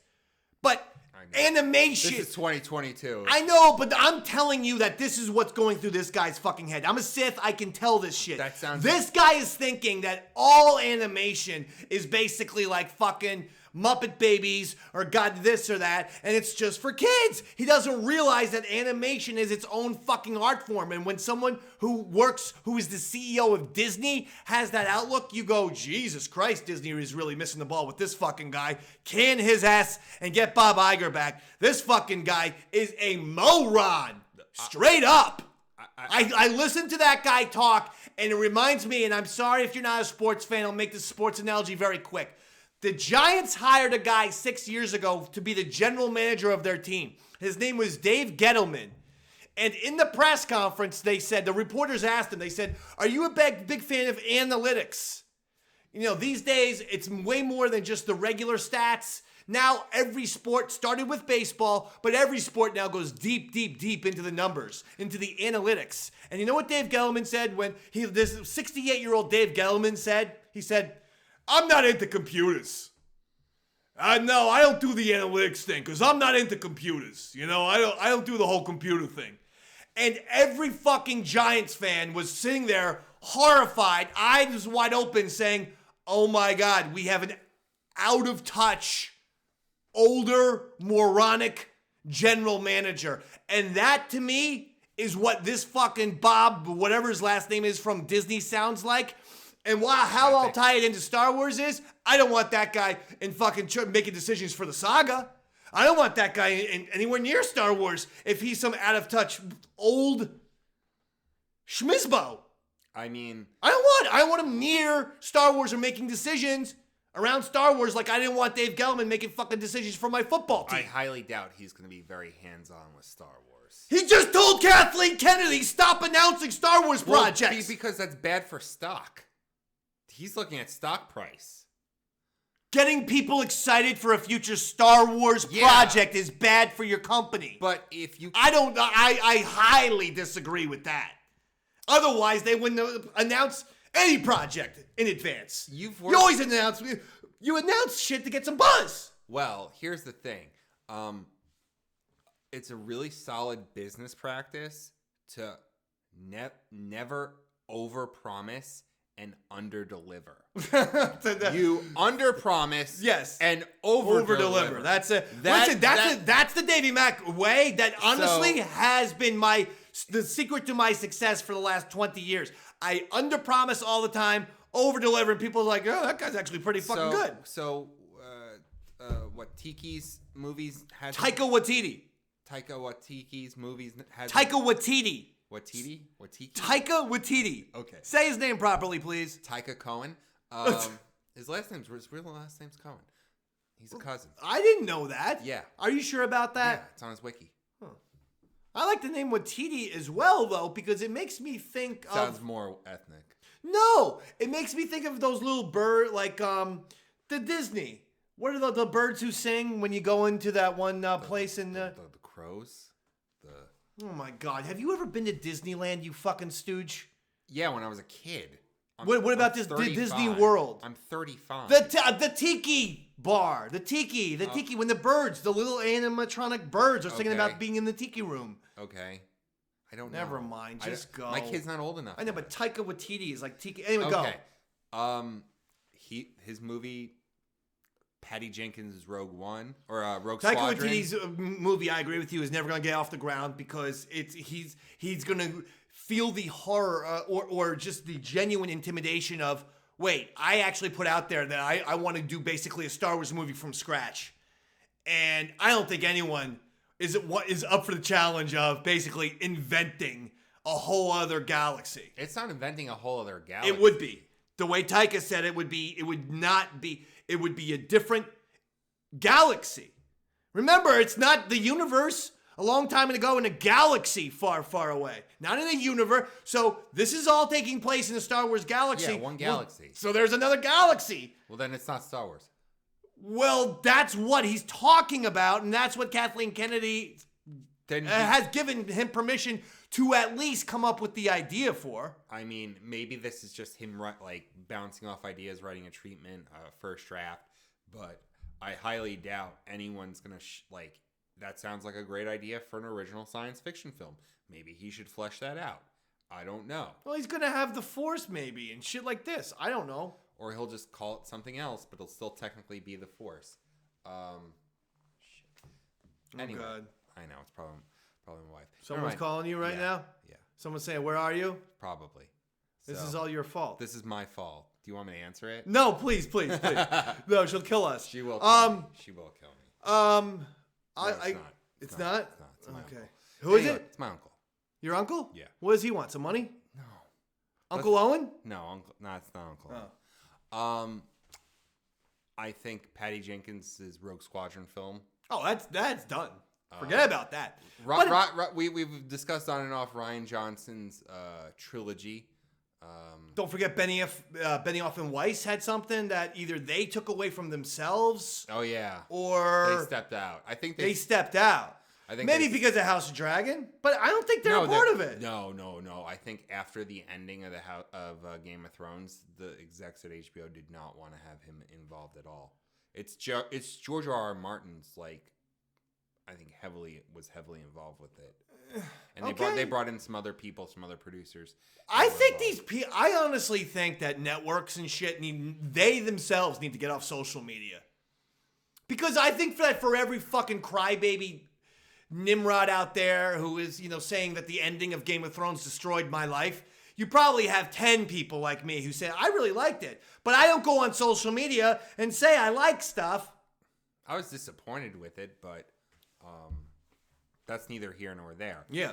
Speaker 2: But animation.
Speaker 1: This is 2022.
Speaker 2: I know, but I'm telling you that this is what's going through this guy's fucking head. I'm a Sith. I can tell this shit. This guy is thinking that all animation is basically like fucking Muppet Babies or God this or that, and it's just for kids. He doesn't realize that animation is its own fucking art form. And when someone who is the CEO of Disney has that outlook, you go, Jesus Christ, Disney is really missing the ball with this fucking guy. Can his ass and get Bob Iger back. This fucking guy is a moron. Straight up. I listened to that guy talk, and it reminds me, and I'm sorry if you're not a sports fan, I'll make this sports analogy very quick. The Giants hired a guy 6 years ago to be the general manager of their team. His name was Dave Gettleman. And in the press conference, they said, the reporters asked him, they said, are you a big fan of analytics? These days, it's way more than just the regular stats. Now, every sport started with baseball, but every sport now goes deep, deep, deep into the numbers, into the analytics. And you know what Dave Gettleman said when this 68-year-old Dave Gettleman said? He said, I'm not into computers. No, I don't do the analytics thing because I'm not into computers. I don't do the whole computer thing. And every fucking Giants fan was sitting there horrified, eyes wide open, saying, oh my God, we have an out of touch, older, moronic general manager. And that to me is what this fucking Bob, whatever his last name is from Disney sounds like. And how I'll tie it into Star Wars is, I don't want that guy in fucking making decisions for the saga. I don't want that guy anywhere near Star Wars if he's some out-of-touch old schmizbo.
Speaker 1: I mean,
Speaker 2: I don't want him near Star Wars or making decisions around Star Wars like I didn't want Dave Gettleman making fucking decisions for my football team.
Speaker 1: I highly doubt he's going to be very hands-on with Star Wars.
Speaker 2: He just told Kathleen Kennedy, stop announcing Star Wars projects.
Speaker 1: Because that's bad for stock. He's looking at stock price.
Speaker 2: Getting people excited for a future Star Wars project is bad for your company.
Speaker 1: But if you...
Speaker 2: I highly disagree with that. Otherwise, they wouldn't announce any project in advance. You always announce... You announce shit to get some buzz.
Speaker 1: Well, here's the thing. It's a really solid business practice to never overpromise and under-deliver. You under-promise,
Speaker 2: yes,
Speaker 1: and over-deliver.
Speaker 2: That's it. That's the Davey Mack way. That honestly has been the secret to my success for the last 20 years. I under-promise all the time, over-deliver, and people are like, "Oh, that guy's actually pretty fucking good."
Speaker 1: So, what Tiki's movies has?
Speaker 2: Taika
Speaker 1: Waititi's movies has.
Speaker 2: Taika Waititi.
Speaker 1: Watiti?
Speaker 2: Taika Waititi.
Speaker 1: Okay.
Speaker 2: Say his name properly, please.
Speaker 1: Taika Cohen. His real last name's Cohen. He's a cousin.
Speaker 2: I didn't know that.
Speaker 1: Yeah.
Speaker 2: Are you sure about that?
Speaker 1: Yeah, it's on his wiki.
Speaker 2: Huh. I like the name Waititi as well, though, because it makes me think
Speaker 1: Sounds more ethnic.
Speaker 2: No, it makes me think of those little birds, like the Disney. What are the birds who sing when you go into that one place in
Speaker 1: the crows?
Speaker 2: Oh my God! Have you ever been to Disneyland, you fucking stooge?
Speaker 1: Yeah, when I was a kid.
Speaker 2: What about this Disney World?
Speaker 1: I'm 35.
Speaker 2: The Tiki bar, the Tiki, when the birds, the little animatronic birds are singing about being in the Tiki room.
Speaker 1: Okay. I don't know.
Speaker 2: Never mind, just go.
Speaker 1: My kid's not old enough.
Speaker 2: I know, but Taika Waititi is like Tiki. Anyway,
Speaker 1: go. His movie Patty Jenkins' Rogue One or Rogue
Speaker 2: Taika
Speaker 1: Squadron.
Speaker 2: Waititi's movie, I agree with you, is never going to get off the ground because he's going to feel the horror or just the genuine intimidation of, wait, I actually put out there that I want to do basically a Star Wars movie from scratch. And I don't think anyone is up for the challenge of basically inventing a whole other galaxy.
Speaker 1: It's not inventing a whole other galaxy.
Speaker 2: It would be. The way Taika said it would be a different galaxy. Remember, it's not the universe a long time ago in a galaxy far, far away. Not in a universe. So this is all taking place in the Star Wars galaxy.
Speaker 1: Yeah, one galaxy.
Speaker 2: So there's another galaxy.
Speaker 1: Well, then it's not Star Wars.
Speaker 2: Well, that's what he's talking about, and that's what Kathleen Kennedy has given him permission to at least come up with the idea for.
Speaker 1: I mean, maybe this is just him like bouncing off ideas, writing a treatment, first draft, but I highly doubt anyone's gonna that sounds like a great idea for an original science fiction film. Maybe he should flesh that out. I don't know.
Speaker 2: Well, he's gonna have the Force maybe and shit like this. I don't know.
Speaker 1: Or he'll just call it something else, but it'll still technically be the Force. Shit. Anyway,
Speaker 2: God.
Speaker 1: I know it's probably my wife.
Speaker 2: Someone's calling you right now?
Speaker 1: Yeah,
Speaker 2: Someone's saying, where are you?
Speaker 1: probably.
Speaker 2: This
Speaker 1: So,
Speaker 2: is all your fault.
Speaker 1: This is my fault. Do you want me to answer it?
Speaker 2: No, please. No, she'll kill us.
Speaker 1: She will. Kill me. She will kill me. No,
Speaker 2: It's not?
Speaker 1: It's my
Speaker 2: Okay.
Speaker 1: uncle.
Speaker 2: Who is
Speaker 1: Anyway,
Speaker 2: it?
Speaker 1: It's my uncle.
Speaker 2: Your uncle?
Speaker 1: Yeah.
Speaker 2: What does he want? Some money?
Speaker 1: No.
Speaker 2: Uncle Owen?
Speaker 1: No, uncle. No, it's not Uncle.
Speaker 2: Oh.
Speaker 1: I think Patty Jenkins' Rogue Squadron film.
Speaker 2: Oh, that's done. Forget about that.
Speaker 1: We've discussed on and off Rian Johnson's trilogy.
Speaker 2: Don't forget Benioff and Weiss had something that either they took away from themselves.
Speaker 1: Oh yeah.
Speaker 2: Or
Speaker 1: they stepped out. I think
Speaker 2: they stepped out.
Speaker 1: I think
Speaker 2: maybe because of House of Dragon, but I don't think they're a part of it.
Speaker 1: No. I think after the ending of Game of Thrones, the execs at HBO did not want to have him involved at all. It's George R.R. Martin's I think was heavily involved with it, and they brought in some other people, some other producers.
Speaker 2: I honestly think that networks and shit they themselves need to get off social media, because I think that for every fucking crybaby Nimrod out there who is, saying that the ending of Game of Thrones destroyed my life, you probably have 10 people like me who say, I really liked it, but I don't go on social media and say I like stuff.
Speaker 1: I was disappointed with it, but that's neither here nor there.
Speaker 2: Yeah.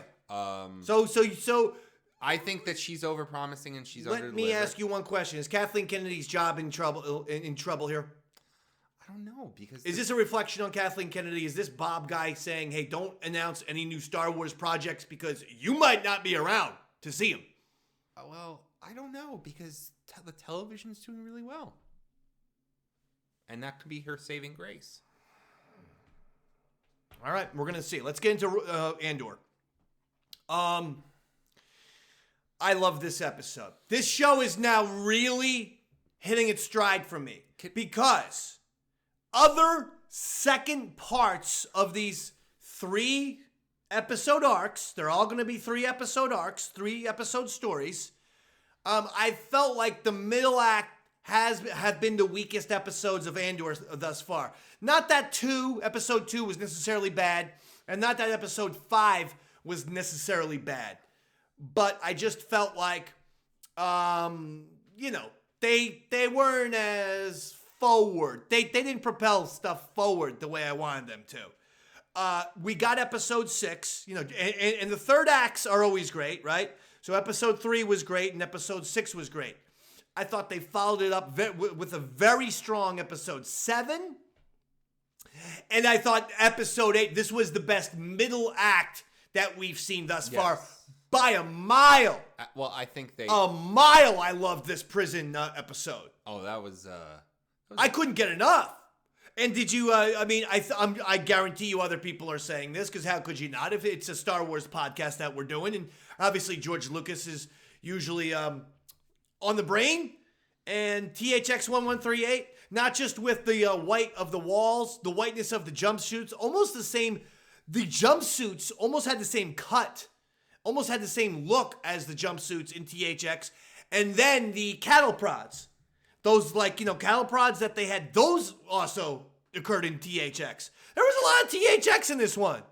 Speaker 1: So
Speaker 2: I
Speaker 1: think that she's overpromising and she's
Speaker 2: let me ask you one question. Is Kathleen Kennedy's job in trouble here?
Speaker 1: I don't know, because
Speaker 2: is this a reflection on Kathleen Kennedy? Is this Bob guy saying, hey, don't announce any new Star Wars projects because you might not be around to see them?
Speaker 1: Well, I don't know, because the television's doing really well. And that could be her saving grace.
Speaker 2: All right, we're going to see. Let's get into Andor. I love this episode. This show is now really hitting its stride for me because other second parts of these 3 episode arcs, they're all going to be 3 episode arcs, 3 episode stories. I felt like the middle act have been the weakest episodes of Andor thus far. Not that episode 2 was necessarily bad, and not that episode 5 was necessarily bad. But I just felt like, they weren't as forward. They didn't propel stuff forward the way I wanted them to. We got episode 6, and the third acts are always great, right? So episode 3 was great, and episode 6 was great. I thought they followed it up with a very strong episode 7. And I thought episode 8, this was the best middle act that we've seen thus far by a mile.
Speaker 1: Well, I think
Speaker 2: a mile. I loved this prison episode.
Speaker 1: Oh, that was
Speaker 2: I couldn't get enough. And did you, I guarantee you other people are saying this, because how could you not if it's a Star Wars podcast that we're doing? And obviously George Lucas is usually on the brain. And THX 1138, not just with the white of the walls, the whiteness of the jumpsuits, almost the same. The jumpsuits almost had the same cut, almost had the same look as the jumpsuits in THX. And then the cattle prods. Those, like, cattle prods that they had, those also occurred in THX. There was a lot of THX in this one.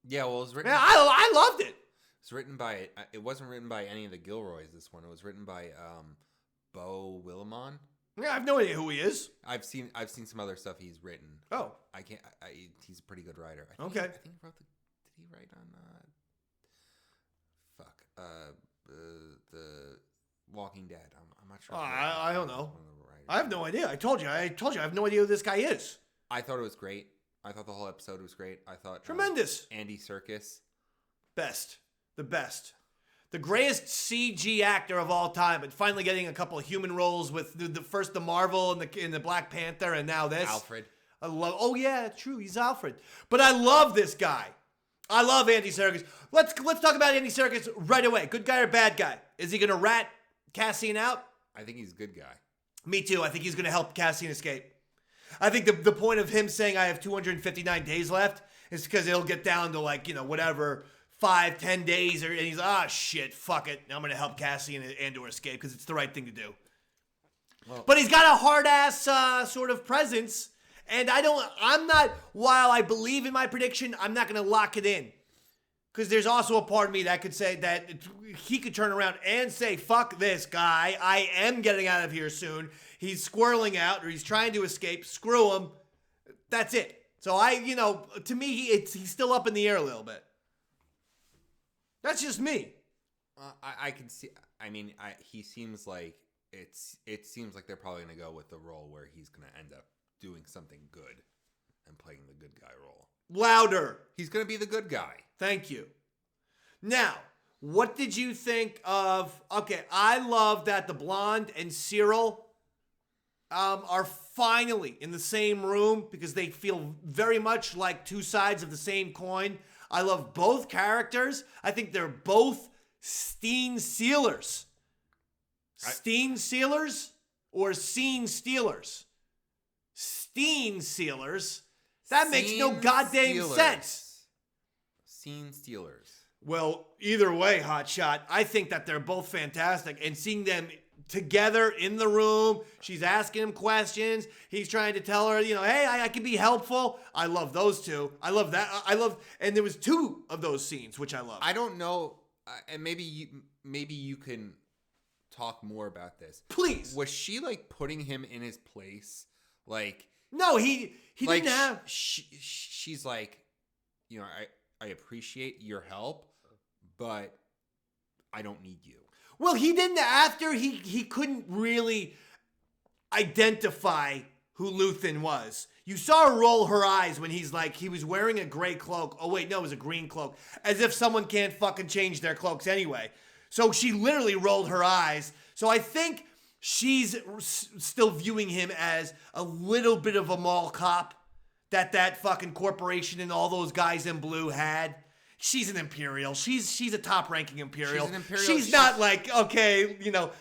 Speaker 1: Yeah, well, it was written.
Speaker 2: Man, I loved it.
Speaker 1: It's written by. It wasn't written by any of the Gilroys. This one. It was written by Bo Willimon.
Speaker 2: Yeah, I have no idea who he is.
Speaker 1: I've seen some other stuff he's written.
Speaker 2: Oh,
Speaker 1: I can't. He's a pretty good writer.
Speaker 2: Okay.
Speaker 1: I think he wrote the. Did he write on? The Walking Dead. I'm not sure.
Speaker 2: I don't know. I have no idea. I told you. I have no idea who this guy is.
Speaker 1: I thought it was great. I thought the whole episode was great. I thought
Speaker 2: tremendous.
Speaker 1: Andy Serkis,
Speaker 2: the best, the greatest CG actor of all time, and finally getting a couple of human roles with the Marvel and the Black Panther, and now this.
Speaker 1: Alfred.
Speaker 2: I love. Oh yeah, true. He's Alfred. But I love this guy. I love Andy Serkis. Let's talk about Andy Serkis right away. Good guy or bad guy? Is he gonna rat Cassian out?
Speaker 1: I think he's a good guy.
Speaker 2: Me too. I think he's gonna help Cassian escape. I think the point of him saying I have 259 days left is because it'll get down to whatever 5-10 days, and he's shit, fuck it. I'm gonna help Cassian and Andor escape because it's the right thing to do. Well, but he's got a hard ass sort of presence, and while I believe in my prediction, I'm not gonna lock it in. Because there's also a part of me that could say that he could turn around and say, fuck this guy. I am getting out of here soon. He's squirreling out or he's trying to escape. Screw him. That's it. So to me, he's still up in the air a little bit. That's just me.
Speaker 1: I can see. I mean, he seems like it seems like they're probably going to go with the role where he's going to end up doing something good and playing the good guy role.
Speaker 2: Louder.
Speaker 1: He's going to be the good guy.
Speaker 2: Thank you. Now, what did you think of... Okay, I love that the Blonde and Cyril are finally in the same room because they feel very much like two sides of the same coin. I love both characters. I think they're both Steen Sealers. Steen Sealers or Scene Stealers? Steen Sealers. That makes no goddamn sense.
Speaker 1: Scene Stealers.
Speaker 2: Well, either way, Hotshot, I think that they're both fantastic. And seeing them together in the room, she's asking him questions. He's trying to tell her, hey, I can be helpful. I love those two. I love that. And there was two of those scenes, which I love.
Speaker 1: I don't know, and maybe you can talk more about this.
Speaker 2: Please.
Speaker 1: Was she putting him in his place?
Speaker 2: No, he didn't have.
Speaker 1: She's like, I appreciate your help, but I don't need you.
Speaker 2: Well, he didn't. After he couldn't really identify who Luthen was. You saw her roll her eyes when he was wearing a gray cloak. Oh wait, no, it was a green cloak. As if someone can't fucking change their cloaks anyway. So she literally rolled her eyes. So I think she's still viewing him as a little bit of a mall cop that fucking corporation and all those guys in blue had. She's an Imperial. She's a top-ranking Imperial.
Speaker 1: She's an Imperial.
Speaker 2: She's not okay,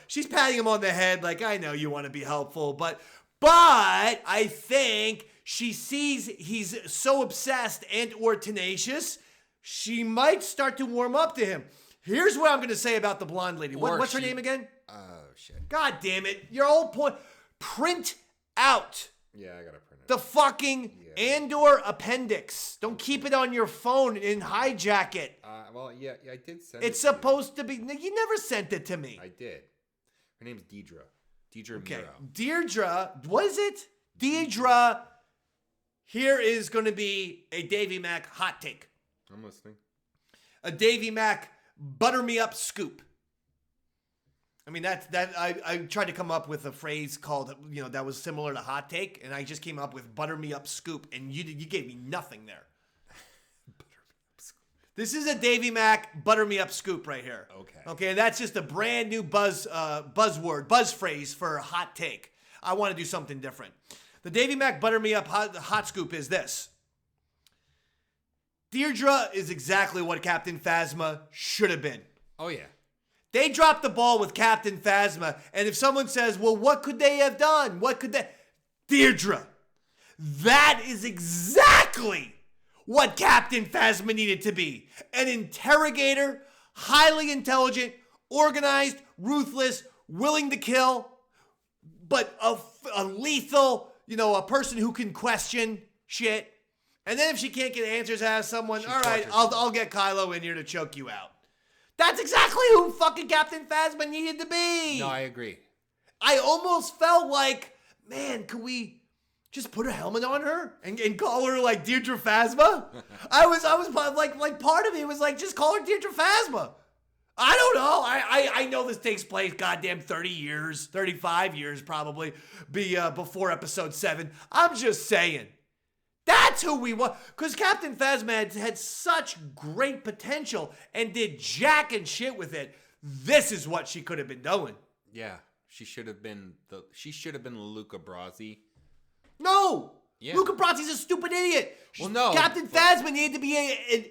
Speaker 2: she's patting him on the head like, I know you want to be helpful, but I think she sees he's so obsessed and or tenacious, she might start to warm up to him. Here's what I'm going to say about the blonde lady. What's her name again?
Speaker 1: Oh, shit.
Speaker 2: God damn it. Your whole point. Print out.
Speaker 1: Yeah, I got to print it.
Speaker 2: The fucking Andor appendix. Don't keep it on your phone and hijack it.
Speaker 1: Well, yeah, I did send it.
Speaker 2: It's supposed to be. You never sent it to me.
Speaker 1: I did. Her name's Deidre. Deidre
Speaker 2: Okay.
Speaker 1: Miro.
Speaker 2: Deirdre. What is it? Deidre. Here is going to be a Davy Mac hot take.
Speaker 1: I'm listening.
Speaker 2: A Davy Mac butter me up scoop. I mean, I tried to come up with a phrase called, that was similar to hot take, and I just came up with butter me up scoop, and you gave me nothing there. Butter me up scoop. This is a Davy Mac butter me up scoop right here. Okay, and that's just a brand new buzz phrase for hot take. I want to do something different. The Davy Mac butter me up hot scoop is this. Deirdre is exactly what Captain Phasma should have been.
Speaker 1: Oh, yeah.
Speaker 2: They dropped the ball with Captain Phasma, and if someone says, well, what could they have done? Deirdre. That is exactly what Captain Phasma needed to be. An interrogator, highly intelligent, organized, ruthless, willing to kill. but a lethal, a person who can question shit. And then if she can't get answers, have someone, all right, I'll get Kylo in here to choke you out. That's exactly who fucking Captain Phasma needed to be.
Speaker 1: No, I agree.
Speaker 2: I almost felt like, man, could we just put a helmet on her and call her like Deirdre Phasma? I was like part of me was like, just call her Deirdre Phasma. I don't know. I know this takes place goddamn 30 years, 35 years probably before episode 7. I'm just saying. That's who we want. Because Captain Phasma had such great potential and did jack and shit with it. This is what she could have been doing.
Speaker 1: Yeah. She should have been Luca Brasi.
Speaker 2: No!
Speaker 1: Yeah.
Speaker 2: Luca Brasi's a stupid idiot.
Speaker 1: Well, no.
Speaker 2: Captain Phasma needed to be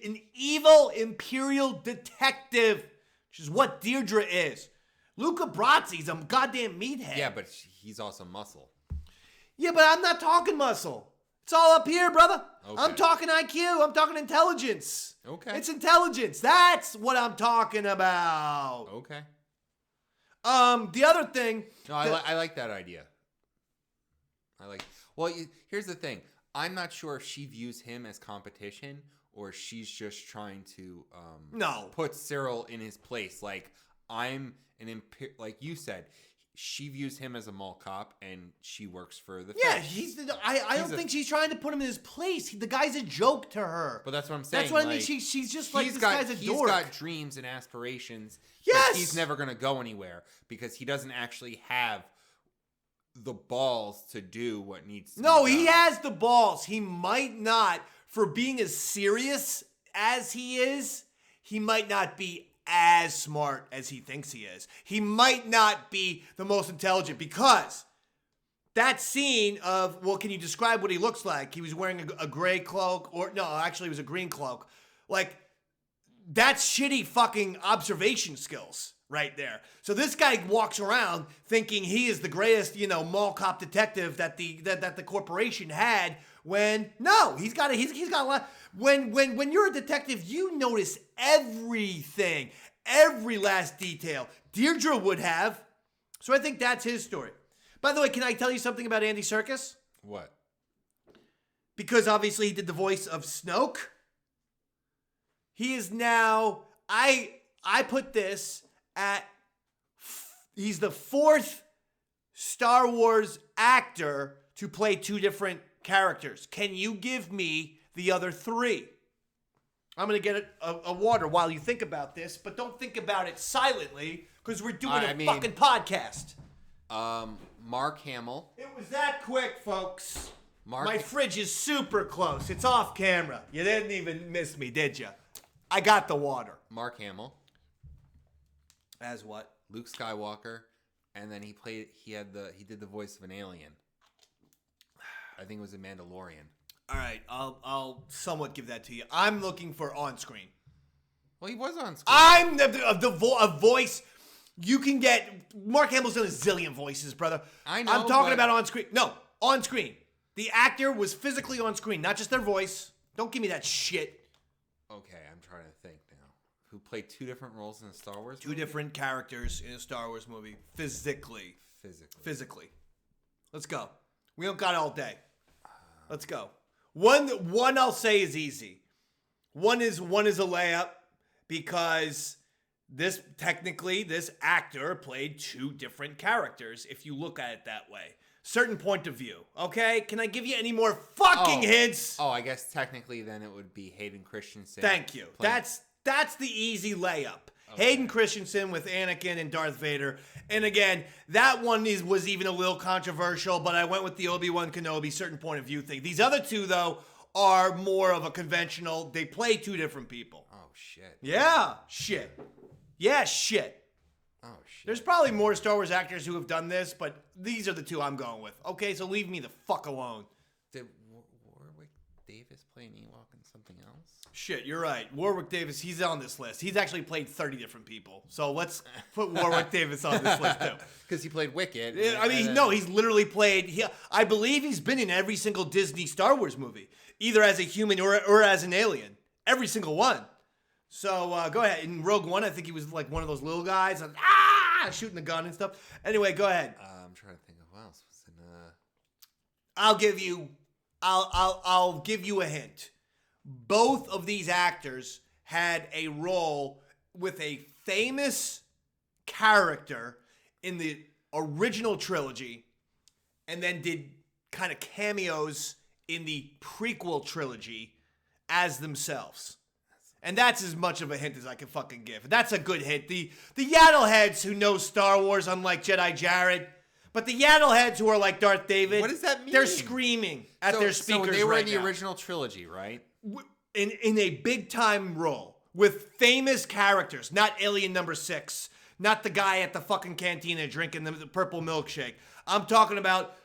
Speaker 2: an evil Imperial detective, which is what Deirdre is. Luca Brasi's a goddamn meathead.
Speaker 1: Yeah, but he's also muscle.
Speaker 2: Yeah, but I'm not talking muscle. It's all up here, brother.
Speaker 1: Okay.
Speaker 2: I'm talking IQ. I'm talking intelligence.
Speaker 1: Okay.
Speaker 2: It's intelligence. That's what I'm talking about.
Speaker 1: Okay.
Speaker 2: The other thing.
Speaker 1: No, I like that idea. Well, here's the thing. I'm not sure if she views him as competition or she's just trying to put Cyril in his place. Like, I'm like you said, she views him as a mall cop and she works for the
Speaker 2: fish. I don't think she's trying to put him in his place. The guy's a joke to her.
Speaker 1: But that's what I'm saying.
Speaker 2: That's what I mean. She's just like, this guy's a dork.
Speaker 1: He's got dreams and aspirations.
Speaker 2: Yes.
Speaker 1: But he's never going to go anywhere because he doesn't actually have the balls to do what needs to be done.
Speaker 2: He has the balls. He might not, for being as serious as he is, he might not be as smart as he thinks he is. He might not be the most intelligent because that scene of, well, can you describe what he looks like? He was wearing a gray cloak, or no, actually it was a green cloak. Like, that's shitty fucking observation skills right there. So this guy walks around thinking he is the greatest, mall cop detective that the corporation had. When no, he's got a lot. When you're a detective, you notice everything, every last detail. Deirdre would have. So I think that's his story. By the way, can I tell you something about Andy Serkis?
Speaker 1: What?
Speaker 2: Because obviously he did the voice of Snoke. He is now, I put this at, he's the 4th Star Wars actor to play 2 different characters. Can you give me the other 3? I'm going to get a water while you think about this, but don't think about it silently because we're doing a fucking podcast.
Speaker 1: Mark Hamill.
Speaker 2: It was that quick, folks. My fridge is super close. It's off camera. You didn't even miss me, did you? I got the water.
Speaker 1: Mark Hamill.
Speaker 2: As what?
Speaker 1: Luke Skywalker, and then he did the voice of an alien. I think it was a Mandalorian.
Speaker 2: All right, I'll somewhat give that to you. I'm looking for on screen.
Speaker 1: Well, he was on screen.
Speaker 2: I'm a voice. You can get Mark Hamill's done a zillion voices, brother.
Speaker 1: I know.
Speaker 2: I'm talking about on screen. No, on screen. The actor was physically on screen, not just their voice. Don't give me that shit.
Speaker 1: Okay, I'm trying to think now. Who played 2 different roles in a Star Wars
Speaker 2: 2
Speaker 1: movie?
Speaker 2: different characters in a Star Wars movie. Physically. Let's go. We don't got all day. Let's go. One I'll say is easy. One is a layup because this actor played 2 different characters if you look at it that way. Certain point of view. Okay? Can I give you any more fucking hints?
Speaker 1: Oh, I guess technically then it would be Hayden Christensen.
Speaker 2: Thank you. That's the easy layup. Okay. Hayden Christensen with Anakin and Darth Vader. And again, that one was even a little controversial, but I went with the Obi-Wan Kenobi certain point of view thing. These other 2, though, are more of a conventional, they play 2 different people.
Speaker 1: Oh, shit.
Speaker 2: Yeah, shit. Yeah, shit.
Speaker 1: Oh, shit.
Speaker 2: There's probably more Star Wars actors who have done this, but these are the 2 I'm going with. Okay, so leave me the fuck alone.
Speaker 1: Did Warwick Davis play an Ewok in something else?
Speaker 2: Shit, you're right. Warwick Davis, he's on this list. He's actually played 30 different people. So let's put Warwick Davis on this list too.
Speaker 1: Because he played Wicket.
Speaker 2: I mean, no, he's literally played, I believe he's been in every single Disney Star Wars movie, either as a human or as an alien. Every single one. So go ahead. In Rogue One, I think he was like one of those little guys, shooting the gun and stuff. Anyway, go ahead.
Speaker 1: I'm trying to think of else was in
Speaker 2: I'll give you a hint. Both of these actors had a role with a famous character in the original trilogy and then did kind of cameos in the prequel trilogy as themselves. And that's as much of a hint as I can fucking give. That's a good hint. The Yaddle heads who know Star Wars, unlike Jedi Jared, but the Yaddle heads who are like Darth David,
Speaker 1: What does that mean?
Speaker 2: They're screaming at their speakers
Speaker 1: So they were
Speaker 2: right
Speaker 1: in the
Speaker 2: now.
Speaker 1: original trilogy, right?
Speaker 2: In a big time role with famous characters, not Alien Number 6, not the guy at the fucking cantina drinking the purple milkshake. I'm talking about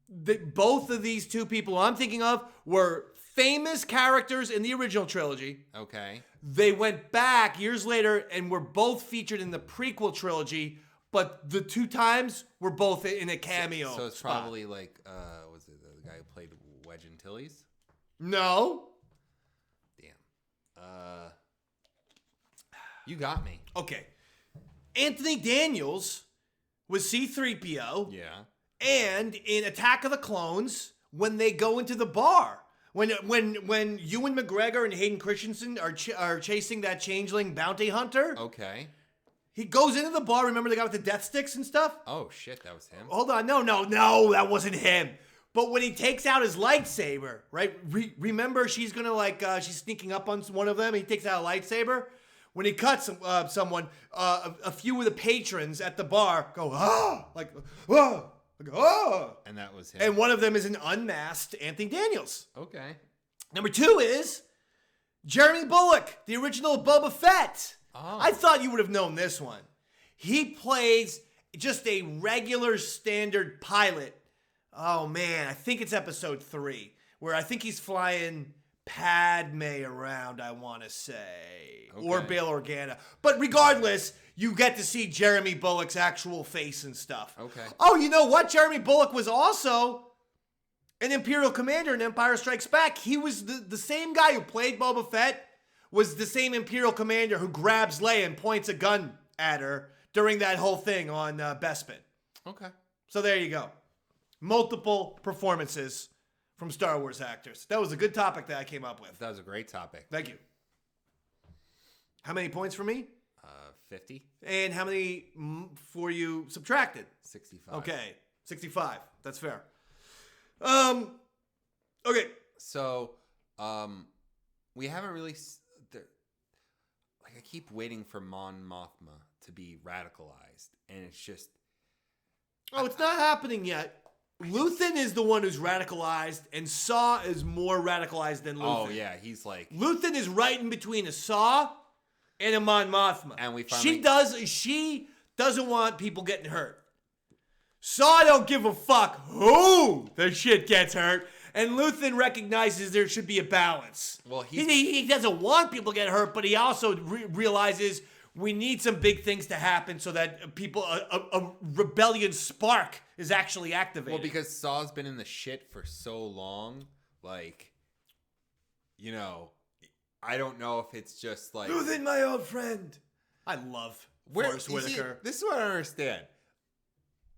Speaker 2: both of these two people I'm thinking of were famous characters in the original trilogy.
Speaker 1: Okay.
Speaker 2: They went back years later and were both featured in the prequel trilogy, but the two times were both in a cameo.
Speaker 1: So it's
Speaker 2: spot.
Speaker 1: probably like, was it the guy who played Wedge Antilles?
Speaker 2: No.
Speaker 1: Damn. You got me.
Speaker 2: Okay. Anthony Daniels was C-3PO.
Speaker 1: Yeah.
Speaker 2: And in Attack of the Clones, when they go into the bar, when Ewan McGregor and Hayden Christensen are chasing that changeling bounty hunter,
Speaker 1: Okay.
Speaker 2: he goes into the bar. Remember the guy with the death sticks and stuff?
Speaker 1: Oh shit, that was him.
Speaker 2: Hold on, no, that wasn't him. But when he takes out his lightsaber, right? Remember, she's gonna she's sneaking up on one of them. He takes out a lightsaber. When he cuts someone, a few of the patrons at the bar go like
Speaker 1: And that was him.
Speaker 2: and one of them is an unmasked Anthony Daniels.
Speaker 1: Okay.
Speaker 2: Number 2 is Jeremy Bulloch, the original Boba Fett.
Speaker 1: Oh.
Speaker 2: I thought you would have known this one. He plays just a regular standard pilot. Oh man, I think it's episode 3, where I think he's flying Padme around, I want to say.
Speaker 1: Okay.
Speaker 2: Or Bail Organa. But regardless, you get to see Jeremy Bulloch's actual face and stuff.
Speaker 1: Okay.
Speaker 2: Oh, you know what? Jeremy Bulloch was also an Imperial commander in Empire Strikes Back. He was the same guy who played Boba Fett, was the same Imperial commander who grabs Leia and points a gun at her during that whole thing on Bespin.
Speaker 1: Okay.
Speaker 2: So there you go. Multiple performances from Star Wars actors. That was a good topic that I came up with.
Speaker 1: That was a great topic.
Speaker 2: Thank you. How many points for me?
Speaker 1: 50.
Speaker 2: And how many for you subtracted?
Speaker 1: 65.
Speaker 2: Okay, 65. That's fair. Okay.
Speaker 1: So, we haven't really. I keep waiting for Mon Mothma to be radicalized, and it's just.
Speaker 2: Oh, it's not happening yet. Luthen is the one who's radicalized, and Saw is more radicalized than Luthen.
Speaker 1: Oh yeah, he's like.
Speaker 2: Luthen is right in between a Saw and a Mon Mothma.
Speaker 1: And we finally.
Speaker 2: She doesn't want people getting hurt. Saw don't give a fuck who the shit gets hurt. And Luthen recognizes there should be a balance.
Speaker 1: Well,
Speaker 2: he doesn't want people to get hurt, but he also realizes we need some big things to happen so that people a rebellion spark is actually activated.
Speaker 1: Well, because Saw's been in the shit for so long, like, you know, I don't know if it's just like
Speaker 2: Luthen, my old friend. I love Forrest
Speaker 1: you see,
Speaker 2: Whitaker.
Speaker 1: this is what I don't understand.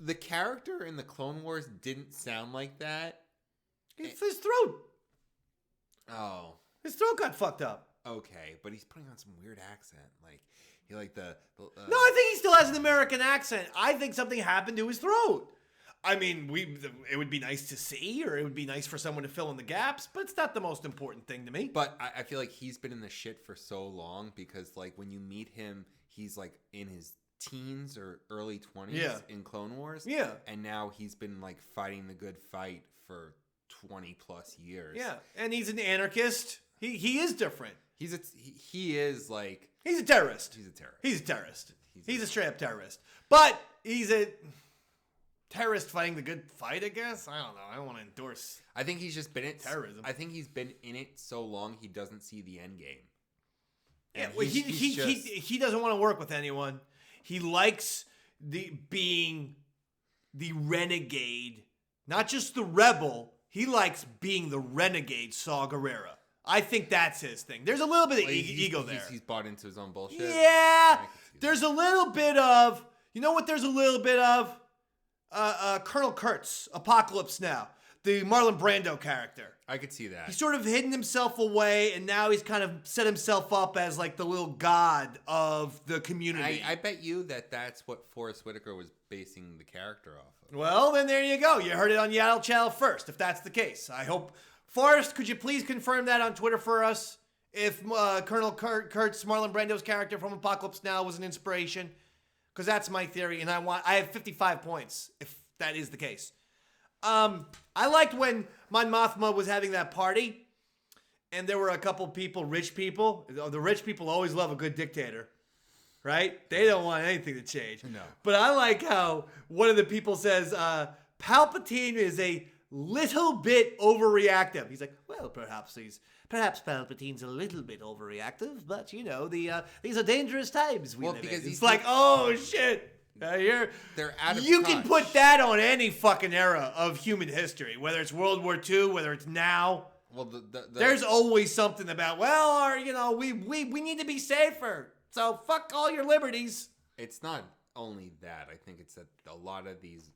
Speaker 1: The character in the Clone Wars didn't sound like that.
Speaker 2: It's his throat.
Speaker 1: Oh,
Speaker 2: His throat got fucked up.
Speaker 1: okay, but he's putting on some weird accent, like he like the
Speaker 2: No, I think he still has an American accent. I think something happened to his throat. I mean, it would be nice to see, or it would be nice for someone to fill in the gaps, but it's not the most important thing to me.
Speaker 1: But I feel like he's been in the shit for so long because, like, when you meet him, he's like in his teens or early 20s in Clone Wars.
Speaker 2: Yeah.
Speaker 1: And now he's been like fighting the good fight for 20 plus years.
Speaker 2: Yeah, and he's an anarchist. He is different.
Speaker 1: He is like
Speaker 2: He's a terrorist.
Speaker 1: he's a terrorist.
Speaker 2: He's a terrorist. He's a straight up terrorist. But he's a terrorist fighting the good fight, I guess. I don't know. I don't want to endorse.
Speaker 1: I think he's just been in
Speaker 2: terrorism.
Speaker 1: I think he's been in it so long he doesn't see the end game.
Speaker 2: Yeah,
Speaker 1: And
Speaker 2: well,
Speaker 1: he's
Speaker 2: he doesn't want to work with anyone. He likes being the renegade, not just the rebel. He likes being the renegade Saw Gerrera. I think that's his thing. There's a little bit of ego there.
Speaker 1: He's bought into his own bullshit.
Speaker 2: Yeah, there's a little bit of, you know what there's a little bit of? Colonel Kurtz, Apocalypse Now, the Marlon Brando character.
Speaker 1: I could see that.
Speaker 2: He's sort of hidden himself away, and now he's kind of set himself up as like the little god of the community.
Speaker 1: I bet you that's what Forrest Whitaker was basing the character off of.
Speaker 2: Well, then there you go. You heard it on Yaddle Chattle first, if that's the case. I hope. Forrest, could you please confirm that on Twitter for us? If Colonel Kurtz, Marlon Brando's character from Apocalypse Now, was an inspiration? Because that's my theory, and I have 55 points, if that is the case. I liked when Mon Mothma was having that party, and there were a couple people, rich people. The rich people always love a good dictator, right? They don't want anything to change.
Speaker 1: No.
Speaker 2: But I like how one of the people says, Palpatine is a little bit overreactive. He's like, well, perhaps Palpatine's a little bit overreactive, but you know, these are dangerous times we live in. It's like, oh shit.
Speaker 1: They're out of
Speaker 2: You
Speaker 1: touch.
Speaker 2: can put that on any fucking era of human history, whether it's World War II, whether it's now.
Speaker 1: Well,
Speaker 2: There's always something about, well, or, you know, we need to be safer. So fuck all your liberties.
Speaker 1: It's not only that. I think it's that a lot of these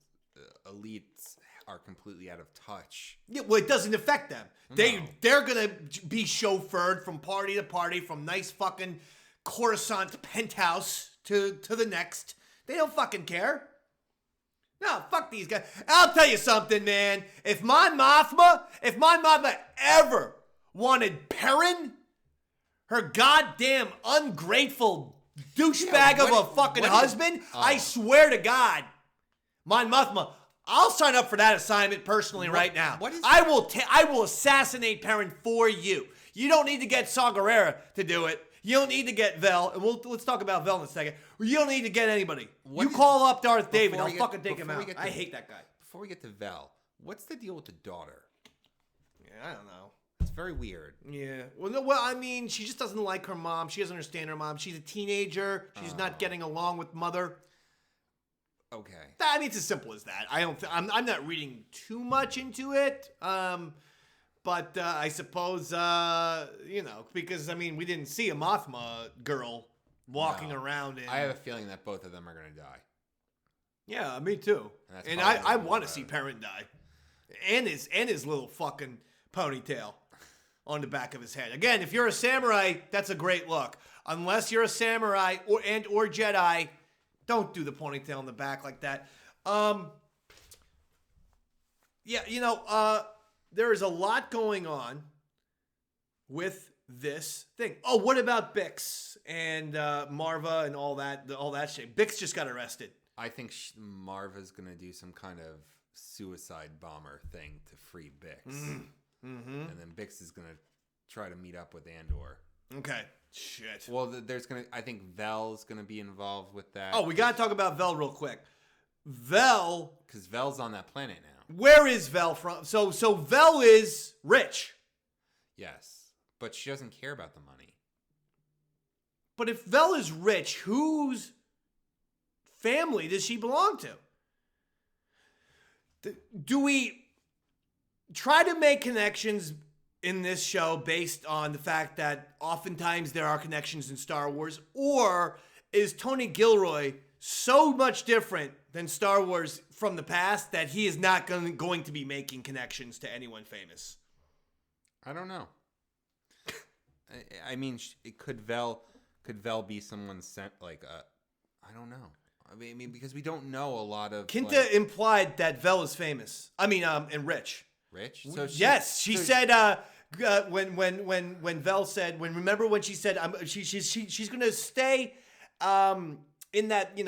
Speaker 1: elites are completely out of touch.
Speaker 2: Yeah, well, it doesn't affect them. They're gonna be chauffeured from party to party, from nice fucking Coruscant penthouse to the next. They don't fucking care. No, fuck these guys. I'll tell you something, man. If Mon Mothma ever wanted Perrin, her goddamn ungrateful douchebag of a fucking husband, I swear to God, Mon Mothma, I'll sign up for that assignment personally right now. I will assassinate Perrin for you. You don't need to get Saw Gerrera to do it. You don't need to get Vel, and let's talk about Vel in a second. You don't need to get anybody. Call up Darth David. I'll fucking take him out. I hate that guy.
Speaker 1: Before we get to Vel, what's the deal with the daughter?
Speaker 2: Yeah, I don't know.
Speaker 1: It's very weird.
Speaker 2: Yeah. Well, I mean, she just doesn't like her mom. She doesn't understand her mom. She's a teenager. She's not getting along with mother.
Speaker 1: Okay.
Speaker 2: I mean, it's as simple as that. I'm not reading too much into it. But I suppose, you know, because, I mean, we didn't see a Mothma girl walking around.
Speaker 1: I have a feeling that both of them are going to die.
Speaker 2: Yeah, me too. And I want to see Perrin die. And his little fucking ponytail on the back of his head. Again, if you're a samurai, that's a great look. Unless you're a samurai or Jedi, don't do the ponytail on the back like that. Yeah, you know, there is a lot going on with this thing. Oh, what about Bix and Marva and all that shit? Bix just got arrested.
Speaker 1: I think Marva's going to do some kind of suicide bomber thing to free Bix. Mm-hmm. And then Bix is going to try to meet up with Andor.
Speaker 2: Okay. Shit.
Speaker 1: Well, I think Vel's going to be involved with that.
Speaker 2: Oh, we got to talk about Vel real quick. Vel.
Speaker 1: Because Vel's on that planet now.
Speaker 2: Where is Vel from? So Vel is rich.
Speaker 1: Yes. But she doesn't care about the money.
Speaker 2: But if Vel is rich, whose family does she belong to? Do we try to make connections in this show based on the fact that oftentimes there are connections in Star Wars? Or is Tony Gilroy so much different than Star Wars from the past that he is not going to be making connections to anyone famous?
Speaker 1: I don't know. I mean, could Vel be someone sent like I don't know. I mean, because we don't know a lot of.
Speaker 2: Kinta implied that Vel is famous. I mean, and rich.
Speaker 1: Rich.
Speaker 2: She said when Vel said remember when she said she's gonna stay in that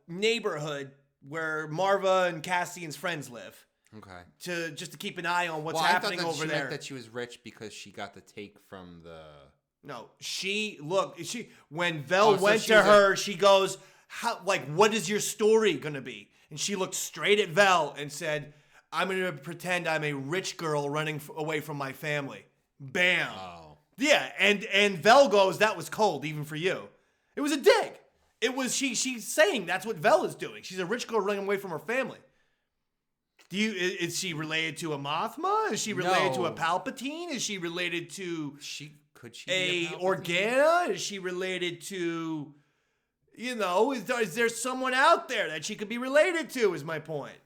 Speaker 2: neighborhood where Marva and Cassian's friends live.
Speaker 1: Okay.
Speaker 2: Just to keep an eye on what's happening over there.
Speaker 1: I thought that she was rich because she got the take from the.
Speaker 2: No, when Vel went to her, she goes, what is your story gonna be? And she looked straight at Vel and said, I'm gonna pretend I'm a rich girl running away from my family. Bam.
Speaker 1: Oh.
Speaker 2: Yeah, and Vel goes, that was cold, even for you. It was a dig. It was she's saying that's what Vel is doing. She's a rich girl running away from her family. Is she related to a Mothma? Is she related to a Palpatine? Is she related to
Speaker 1: could she be a
Speaker 2: Organa? Is she related to is there someone out there that she could be related to, is my point.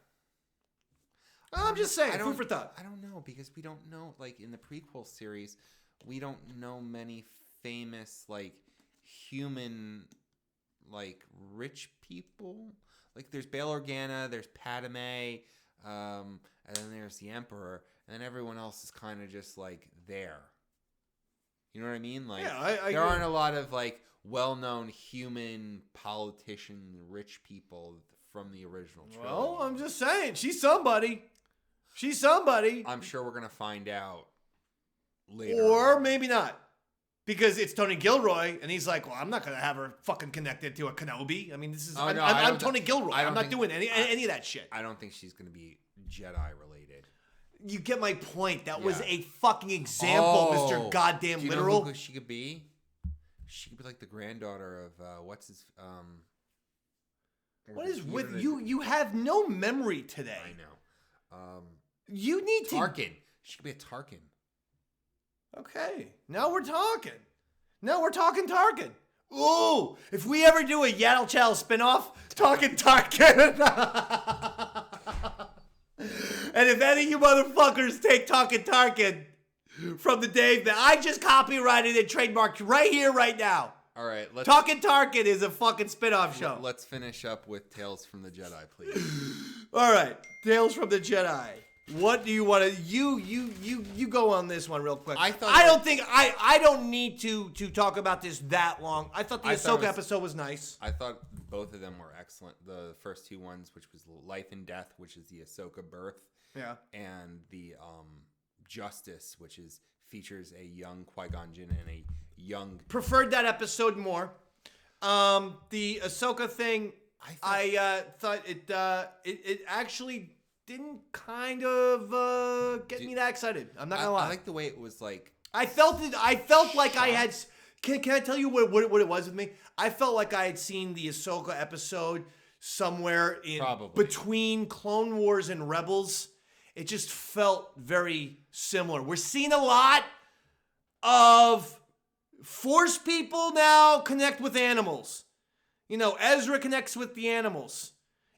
Speaker 2: I'm just saying, food for thought.
Speaker 1: I don't know, because we don't know, like, in the prequel series, we don't know many famous, like, human, like, rich people. Like, there's Bail Organa, there's Padme, and then there's the Emperor, and then everyone else is kind of just, like, there. You know what I mean? Like, there aren't a lot of, like, well-known human politician rich people from the original trilogy.
Speaker 2: Well, I'm just saying, she's somebody. She's somebody.
Speaker 1: I'm sure we're going to find out later.
Speaker 2: Or maybe not. Because it's Tony Gilroy, and he's like, well, I'm not going to have her fucking connected to a Kenobi. I mean, this is... I'm Tony Gilroy. I'm not doing any of that shit.
Speaker 1: I don't think she's going to be Jedi related.
Speaker 2: You get my point. That was a fucking example, Mr. Goddamn Literal.
Speaker 1: Do you know who she could be? She could be like the granddaughter of, what's his...
Speaker 2: What is with you? You have no memory today.
Speaker 1: I know.
Speaker 2: You need
Speaker 1: Tarkin. She could be a Tarkin.
Speaker 2: Okay. Now we're talking. Tarkin. Ooh, if we ever do a Yaddle Chattle spinoff, talking Tarkin. And if any of you motherfuckers take talking Tarkin from the day that I just copyrighted and trademarked right here, right now.
Speaker 1: All right,
Speaker 2: Talking Tarkin is a fucking spinoff show.
Speaker 1: Let's finish up with Tales from the Jedi, please.
Speaker 2: All right, Tales from the Jedi. What do you want to? You go on this one real quick. I don't need to talk about this that long. I thought the Ahsoka episode was nice.
Speaker 1: I thought both of them were excellent. The first two ones, which was Life and Death, which is the Ahsoka birth, and the Justice, which features a young Qui-Gon Jinn and a young.
Speaker 2: Preferred that episode more. The Ahsoka thing, I thought it actually didn't kind of get me that excited. I'm not gonna lie.
Speaker 1: I like the way it was like.
Speaker 2: I felt like I had. Can I tell you what it was with me? I felt like I had seen the Ahsoka episode somewhere in between Clone Wars and Rebels. It just felt very similar. We're seeing a lot of Force people now connect with animals. You know, Ezra connects with the animals.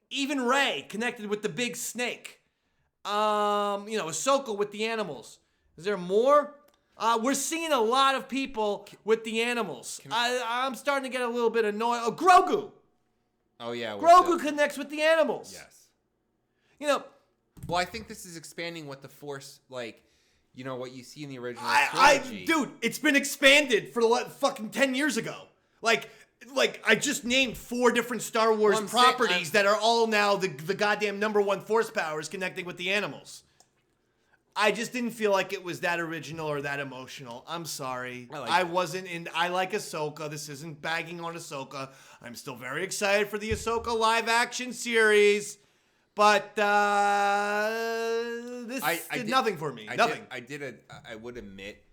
Speaker 2: Even Rey connected with the big snake. Ahsoka with the animals. Is there more? We're seeing a lot of people with the animals. I'm starting to get a little bit annoyed. Oh, Grogu.
Speaker 1: Oh, yeah.
Speaker 2: Grogu connects with the animals.
Speaker 1: Yes.
Speaker 2: You know.
Speaker 1: Well, I think this is expanding what the Force, like, you know, what you see in the original
Speaker 2: trilogy. Dude, it's been expanded for fucking 10 years ago. Like I just named 4 different Star Wars properties that are all now the goddamn #1 Force powers connecting with the animals. I just didn't feel like it was that original or that emotional. I'm sorry. I like Ahsoka. This isn't bagging on Ahsoka. I'm still very excited for the Ahsoka live action series. But this did nothing for me. Nothing.
Speaker 1: I would admit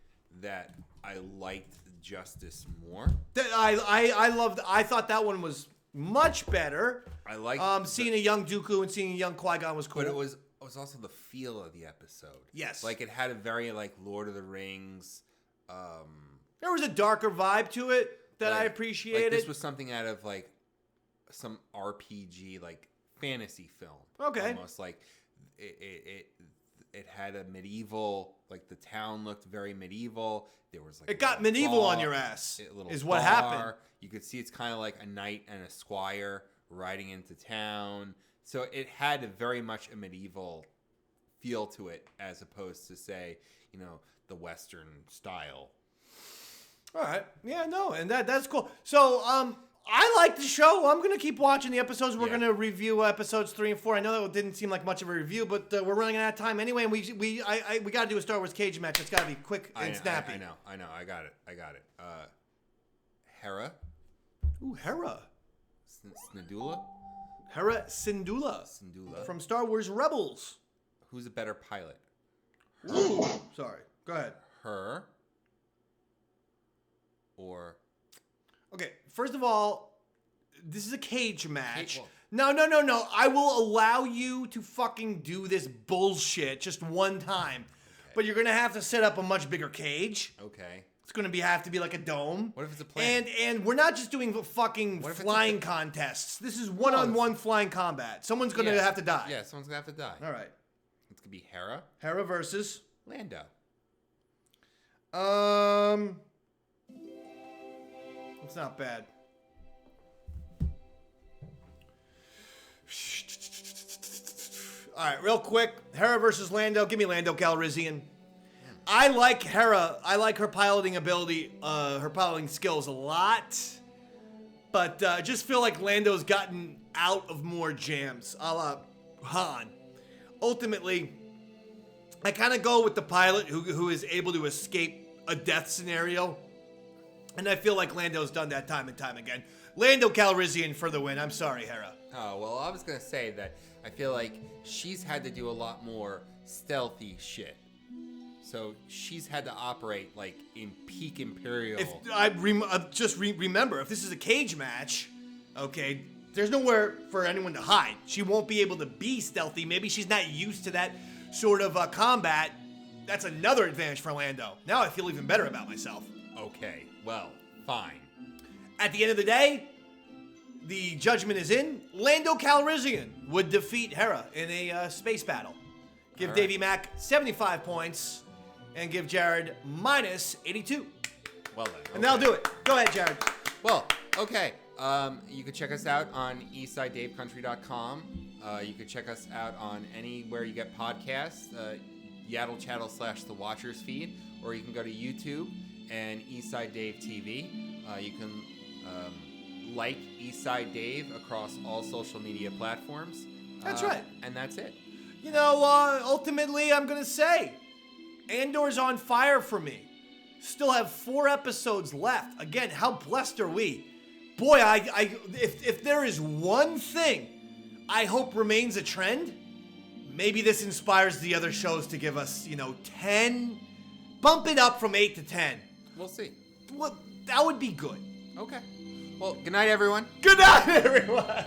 Speaker 1: that I liked Justice more.
Speaker 2: I thought that one was much better.
Speaker 1: I liked
Speaker 2: seeing a young Dooku and seeing a young Qui-Gon was cool.
Speaker 1: But it was also the feel of the episode.
Speaker 2: Yes.
Speaker 1: Like it had a very like Lord of the Rings.
Speaker 2: There was a darker vibe to it that I appreciated.
Speaker 1: Like this was something out of like some RPG like fantasy film.
Speaker 2: Okay.
Speaker 1: Almost like it had a medieval, like the town looked very medieval. There was like
Speaker 2: it got medieval on your ass. Is what happened.
Speaker 1: You could see it's kind of like a knight and a squire riding into town. So it had very much a medieval feel to it, as opposed to say, you know, the Western style.
Speaker 2: All right. Yeah. No. And that's cool. So I like the show. I'm gonna keep watching the episodes. We're gonna review episodes 3 and 4. I know that didn't seem like much of a review, but we're running out of time anyway. And we gotta do a Star Wars cage match. It's gotta be quick and snappy.
Speaker 1: I know. I got it. Hera.
Speaker 2: Ooh, Hera.
Speaker 1: Syndulla.
Speaker 2: Hera Syndulla. From Star Wars Rebels.
Speaker 1: Who's a better pilot?
Speaker 2: Ooh. Sorry. Go ahead.
Speaker 1: Her. Or.
Speaker 2: Okay, first of all, this is a cage match. No. I will allow you to fucking do this bullshit just one time. Okay. But you're going to have to set up a much bigger cage.
Speaker 1: Okay.
Speaker 2: It's going to have to be like a dome.
Speaker 1: What if it's a plane?
Speaker 2: And we're not just doing fucking flying contests. This is one-on-one flying combat. Someone's going to have to die.
Speaker 1: Yeah, someone's going to have to die.
Speaker 2: All right.
Speaker 1: It's gonna be Hera.
Speaker 2: Hera versus
Speaker 1: Lando.
Speaker 2: It's not bad. All right, real quick. Hera versus Lando. Give me Lando Calrissian. I like Hera. I like her piloting ability, her piloting skills a lot. But I just feel like Lando's gotten out of more jams, a la Han. Ultimately, I kind of go with the pilot who is able to escape a death scenario. And I feel like Lando's done that time and time again. Lando Calrissian for the win. I'm sorry, Hera.
Speaker 1: Oh, well, I was going to say that I feel like she's had to do a lot more stealthy shit. So she's had to operate like in peak Imperial.
Speaker 2: If I remember, if this is a cage match, okay, there's nowhere for anyone to hide. She won't be able to be stealthy. Maybe she's not used to that sort of combat. That's another advantage for Lando. Now I feel even better about myself.
Speaker 1: Okay, well, fine.
Speaker 2: At the end of the day, the judgment is in. Lando Calrissian would defeat Hera in a space battle. Give Davey Mack 75 points and give Jared minus 82.
Speaker 1: Well then. Okay.
Speaker 2: And that'll do it. Go ahead, Jared.
Speaker 1: Well, okay. You can check us out on eastsidedavecountry.com. You can check us out on anywhere you get podcasts, Yaddle Chattle / The Watchers feed, or you can go to YouTube and Eastside Dave TV. You can like Eastside Dave across all social media platforms.
Speaker 2: That's right.
Speaker 1: And that's it.
Speaker 2: You know, ultimately, I'm going to say, Andor's on fire for me. Still have 4 episodes left. Again, how blessed are we? Boy, if there is one thing I hope remains a trend, maybe this inspires the other shows to give us, 10, bump it up from 8 to 10.
Speaker 1: We'll see.
Speaker 2: Well, that would be good.
Speaker 1: Okay. Well, good night, everyone.
Speaker 2: Good night, everyone.